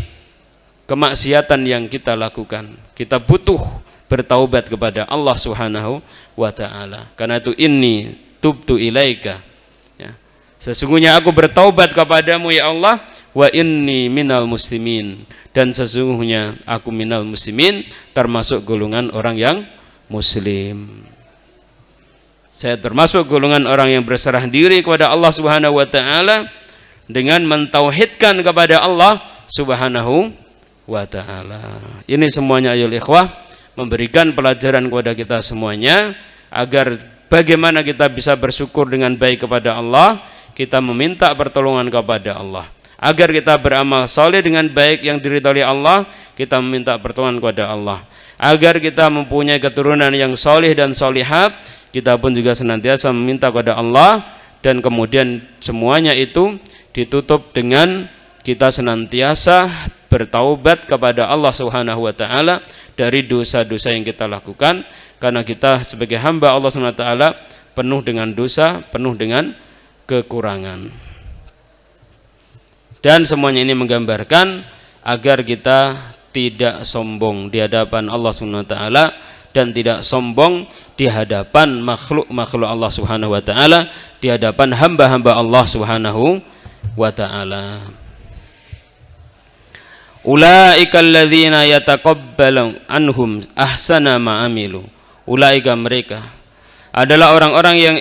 kemaksiatan yang kita lakukan. Kita butuh bertaubat kepada Allah Subhanahu wa taala. Karena itu inni tubtu ilaika. Ya. Sesungguhnya aku bertaubat kepadamu ya Allah, wa inni minal muslimin, dan sesungguhnya aku minal muslimin, termasuk golongan orang yang muslim. Saya termasuk golongan orang yang berserah diri kepada Allah Subhanahu wa taala dengan mentauhidkan kepada Allah Subhanahu wa taala. Ini semuanya ayol ikhwah memberikan pelajaran kepada kita semuanya agar bagaimana kita bisa bersyukur dengan baik kepada Allah, kita meminta pertolongan kepada Allah. Agar kita beramal saleh dengan baik yang diridhai Allah, kita meminta pertolongan kepada Allah. Agar kita mempunyai keturunan yang saleh dan salihat, kita pun juga senantiasa meminta kepada Allah, dan kemudian semuanya itu ditutup dengan kita senantiasa bertaubat kepada Allah Subhanahu wa taala dari dosa-dosa yang kita lakukan, karena kita sebagai hamba Allah Subhanahu wa taala penuh dengan dosa, penuh dengan kekurangan. Dan semuanya ini menggambarkan agar kita tidak sombong di hadapan Allah Subhanahu wa taala dan tidak sombong di hadapan makhluk-makhluk Allah Subhanahu wa taala, di hadapan hamba-hamba Allah Subhanahu wa taala. Ulaika alladzina yataqabbalu anhum ahsana ma amilu. Ulaika mereka adalah orang-orang yang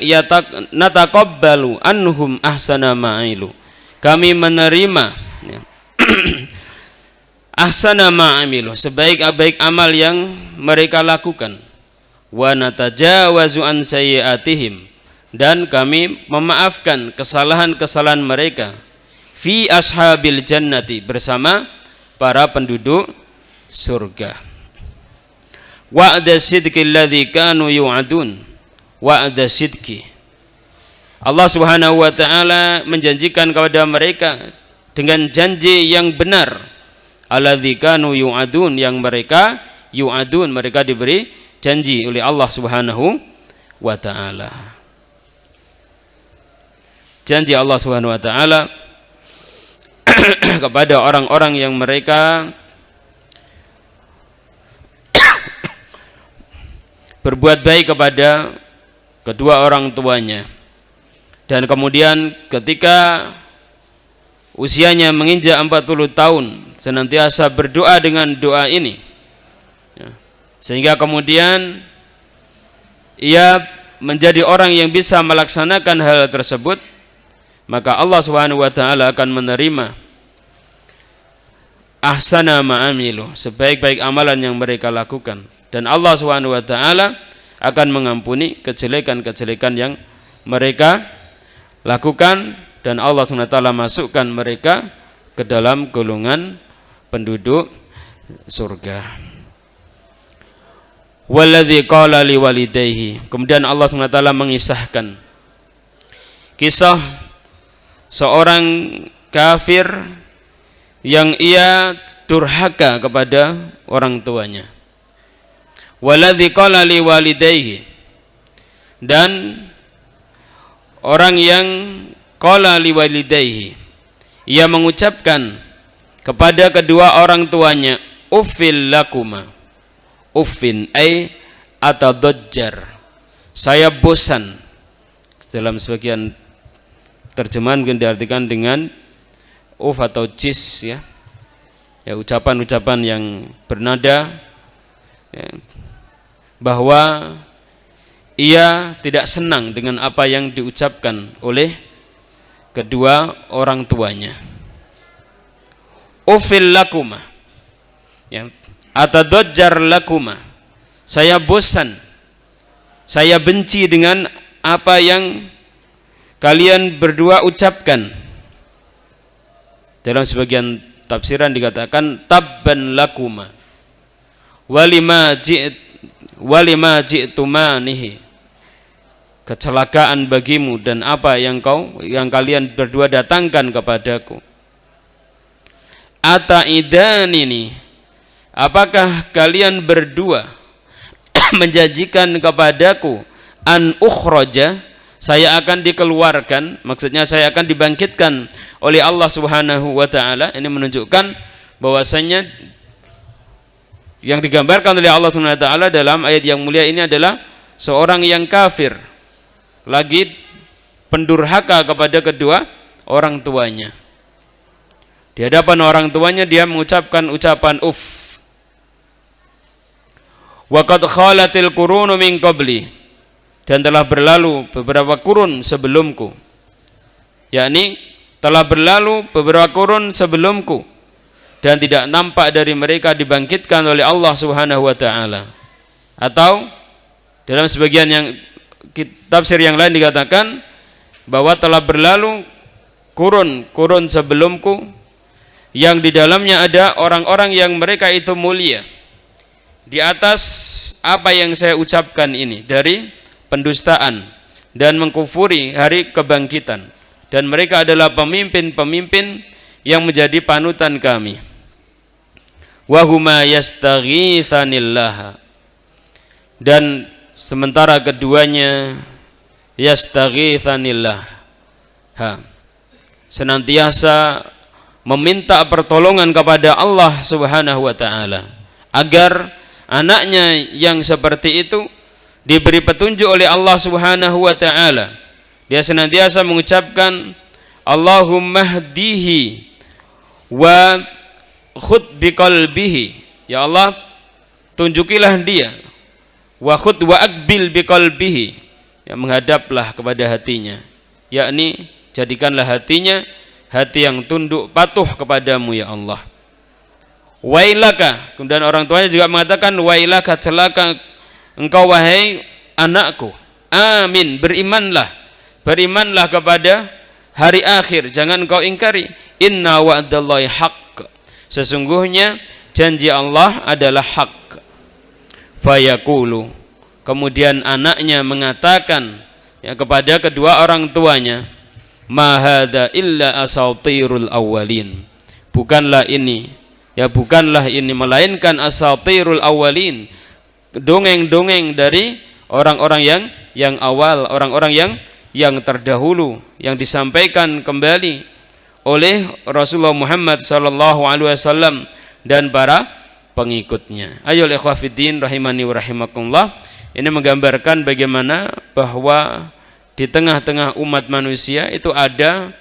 nataqabbalu anhum ahsana ma amilu. Kami menerima ya, ahsana ma amilu, sebaik-baik amal yang mereka lakukan. Wa natajawazu an sayyi'atihim, dan kami memaafkan kesalahan-kesalahan mereka. Fi ashabil jannati, bersama para penduduk surga. Wa'da sidqi alladzi kanu yu'adun. Wa'da sidqi, Allah Subhanahu wa taala menjanjikan kepada mereka dengan janji yang benar. Alladzi kanu yu'adun, yang mereka yu'adun, mereka diberi janji oleh Allah Subhanahu wa taala. Janji Allah Subhanahu wa taala kepada orang-orang yang mereka berbuat baik kepada kedua orang tuanya, dan kemudian ketika usianya menginjak 40 tahun senantiasa berdoa dengan doa ini ya, sehingga kemudian ia menjadi orang yang bisa melaksanakan hal tersebut, maka Allah Subhanahu wa taala akan menerima ahsana ma'amilu, sebaik-baik amalan yang mereka lakukan, dan Allah Subhanahu wa taala akan mengampuni kejelekan-kejelekan yang mereka lakukan, dan Allah Subhanahu wa taala masukkan mereka ke dalam golongan penduduk surga. Walladzi qala liwalidayhi, kemudian Allah Subhanahu wa taala mengisahkan kisah seorang kafir yang ia durhaka kepada orang tuanya. Walladzi qala liwalidayhi, dan orang yang qala liwalidayhi, ia mengucapkan kepada kedua orang tuanya, uffil lakuma. Uffin ay atadajjar, saya bosan. Dalam sebagian terjemahan mungkin diartikan dengan uff atau jis ya. Ya, ucapan-ucapan yang bernada ya, bahwa ia tidak senang dengan apa yang diucapkan oleh kedua orang tuanya. Ufil lakuma, ya, atadajjar lakuma, saya bosan, saya benci dengan apa yang kalian berdua ucapkan. Dalam sebagian tafsiran dikatakan tabban lakuma walima ji'tumanihi, kecelakaan bagimu dan apa yang kalian berdua datangkan kepadaku. Ataidanini, apakah kalian berdua menjanjikan kepadaku an ukhraja, saya akan dikeluarkan, maksudnya saya akan dibangkitkan oleh Allah Subhanahu wa taala. Ini menunjukkan bahwasanya yang digambarkan oleh Allah Subhanahu wa taala dalam ayat yang mulia ini adalah seorang yang kafir lagi pendurhaka kepada kedua orang tuanya. Di hadapan orang tuanya dia mengucapkan ucapan uff. Wa qad khalatil qurunu min qabli, dan telah berlalu beberapa kurun sebelumku, yakni telah berlalu beberapa kurun sebelumku, dan tidak nampak dari mereka dibangkitkan oleh Allah Subhanahu wa taala. Atau dalam sebagian yang tafsir yang lain dikatakan bahwa telah berlalu kurun sebelumku yang di dalamnya ada orang-orang yang mereka itu mulia di atas apa yang saya ucapkan ini dari pendustaan dan mengkufuri hari kebangkitan, dan mereka adalah pemimpin-pemimpin yang menjadi panutan kami. Wa huma yastaghitsanillah, dan sementara keduanya yastaghitsanillah, senantiasa meminta pertolongan kepada Allah Subhanahu wa taala agar anaknya yang seperti itu diberi petunjuk oleh Allah Subhanahu wa taala. Dia senantiasa mengucapkan Allahumma hdihi wa khud biqalbihi, ya Allah tunjukilah dia, wa khud wa aqbil biqalbihi, ya menghadaplah kepada hatinya, yakni jadikanlah hatinya hati yang tunduk patuh kepadamu ya Allah. Wailaka, kemudian orang tuanya juga mengatakan wailaka, celaka engkau wahai anakku. Amin, berimanlah kepada hari akhir, jangan engkau ingkari. Inna wa'dallahi haqq, sesungguhnya janji Allah adalah hak. Fayaqulu, kemudian anaknya mengatakan ya kepada kedua orang tuanya, ma hadza illa asatirul awwalin, bukanlah ini melainkan asatirul awwalin, dongeng-dongeng dari orang-orang yang awal, orang-orang yang terdahulu, yang disampaikan kembali oleh Rasulullah Muhammad sallallahu alaihi wasallam dan para pengikutnya. Ayo ikhwah fiddin rahimani wa rahimakumullah, ini menggambarkan bagaimana bahwa di tengah-tengah umat manusia itu ada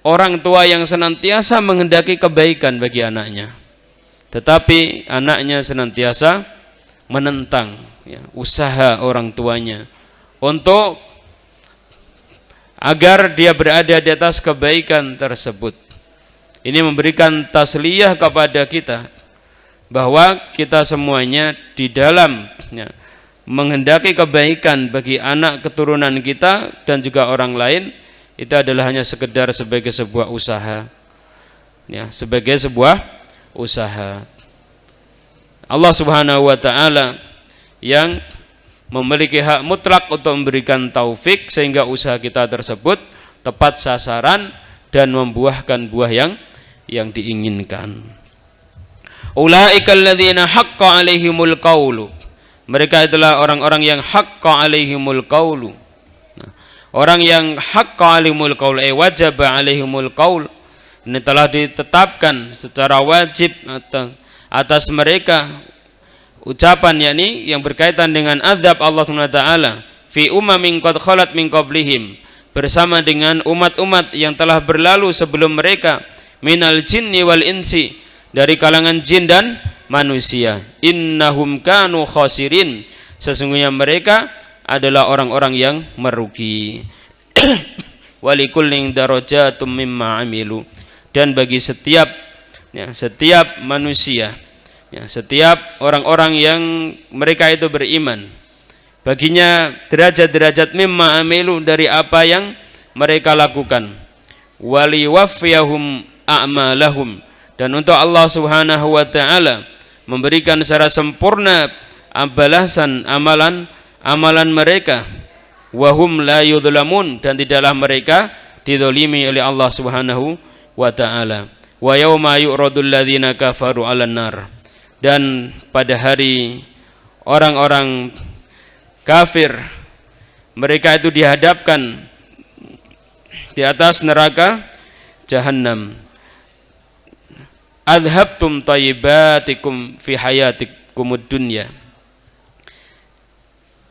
orang tua yang senantiasa menghendaki kebaikan bagi anaknya, tetapi anaknya senantiasa menentang ya, usaha orang tuanya untuk agar dia berada di atas kebaikan tersebut. Ini memberikan tasliyah kepada kita bahwa kita semuanya di dalam ya, menghendaki kebaikan bagi anak keturunan kita dan juga orang lain, itu adalah hanya sekedar sebagai sebuah usaha ya, sebagai sebuah usaha. Allah Subhanahu wa taala yang memiliki hak mutlak untuk memberikan taufik sehingga usaha kita tersebut tepat sasaran dan membuahkan buah yang diinginkan. Ulaikal ladzina haqqa alaihimul qaulu, mereka itulah orang-orang yang haqqa alaihimul qaulu. Orang yang haqqa alaihimul qaul, wajaba alaihimul qaul, ini telah ditetapkan secara wajib atas mereka ucapan, yakni yang berkaitan dengan azab Allah SWT fi umamin qad khalat min qablihim, bersama dengan umat-umat yang telah berlalu sebelum mereka, minal jinni wal insi, dari kalangan jin dan manusia. Innahum kanu khasirin, sesungguhnya mereka adalah orang-orang yang merugi. Walikullin darajatum mimma amilu, dan bagi setiap manusia ya, setiap orang-orang yang mereka itu beriman, baginya derajat-derajat mimma amilu, dari apa yang mereka lakukan. Waliwaffiyahum a'malahum, dan untuk Allah Subhanahu wa taala memberikan secara sempurna balasan amalan mereka. Wahum la yudhlamun, dan tidaklah mereka dizalimi oleh Allah Subhanahu wa taala. Wa yauma yu'radul ladzina kafaru 'alan nar, dan pada hari orang-orang kafir mereka itu dihadapkan di atas neraka Jahannam. Adhabtum tayyibatikum fi hayatikumud dunya,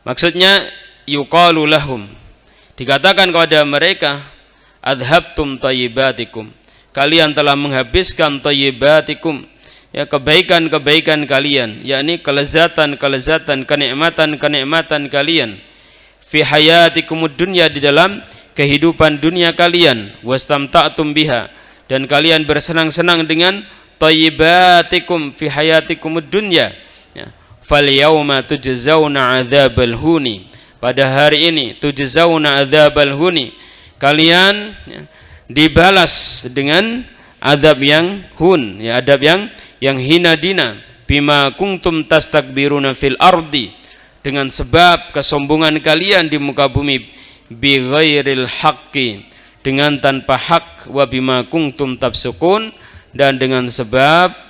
maksudnya yuqalu lahum, Dikatakan kepada mereka, adhabtum thayyibatikum, kalian telah menghabiskan thayyibatikum, ya, kebaikan-kebaikan kalian, yakni kelezatan-kelezatan, kenikmatan-kenikmatan kalian, fi hayatikumud dunya, di dalam kehidupan dunia kalian, wastamta'tum biha, dan kalian bersenang-senang dengan thayyibatikum fi hayatikumud dunya, ya. Fal yauma tujzauna adzabal huni, pada hari ini, tujzauna adzabal huni, kalian, ya, dibalas dengan azab yang hun, ya, adab yang hina dina, bima kuntum tastakbiruna fil ardi, dengan sebab kesombongan kalian di muka bumi, bi ghairil haqqi, dengan tanpa hak, wa bima kuntum tafsukun, dan dengan sebab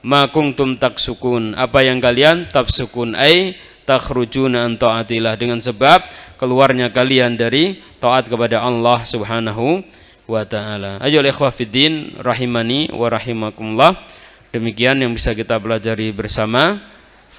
ma kuntum taksukun, apa yang kalian tafsukun, ai takhrujuna an taatillah, dengan sebab keluarnya kalian dari taat kepada Allah Subhanahu wa taala. Ayo ikhwah fiddin rahimani wa rahimakumullah. Demikian yang bisa kita pelajari bersama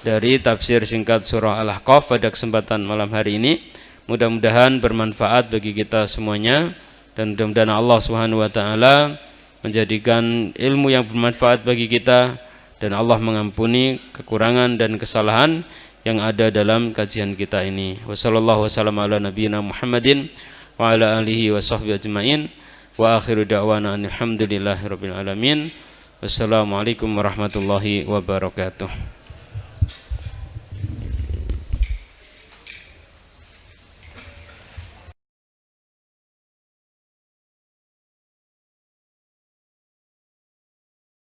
dari tafsir singkat surah Al-Ahqaf pada kesempatan malam hari ini. Mudah-mudahan bermanfaat bagi kita semuanya, dan mudah-mudahan Allah Subhanahu wa taala menjadikan ilmu yang bermanfaat bagi kita, dan Allah mengampuni kekurangan dan kesalahan yang ada dalam kajian kita ini. Wassallallahu wasallam ala nabiyina Muhammadin wa ala alihi wa sahbihi ajmain, wa akhiru da'wana alhamdulillahi rabbil alamin. Wassalamualaikum warahmatullahi wabarakatuh.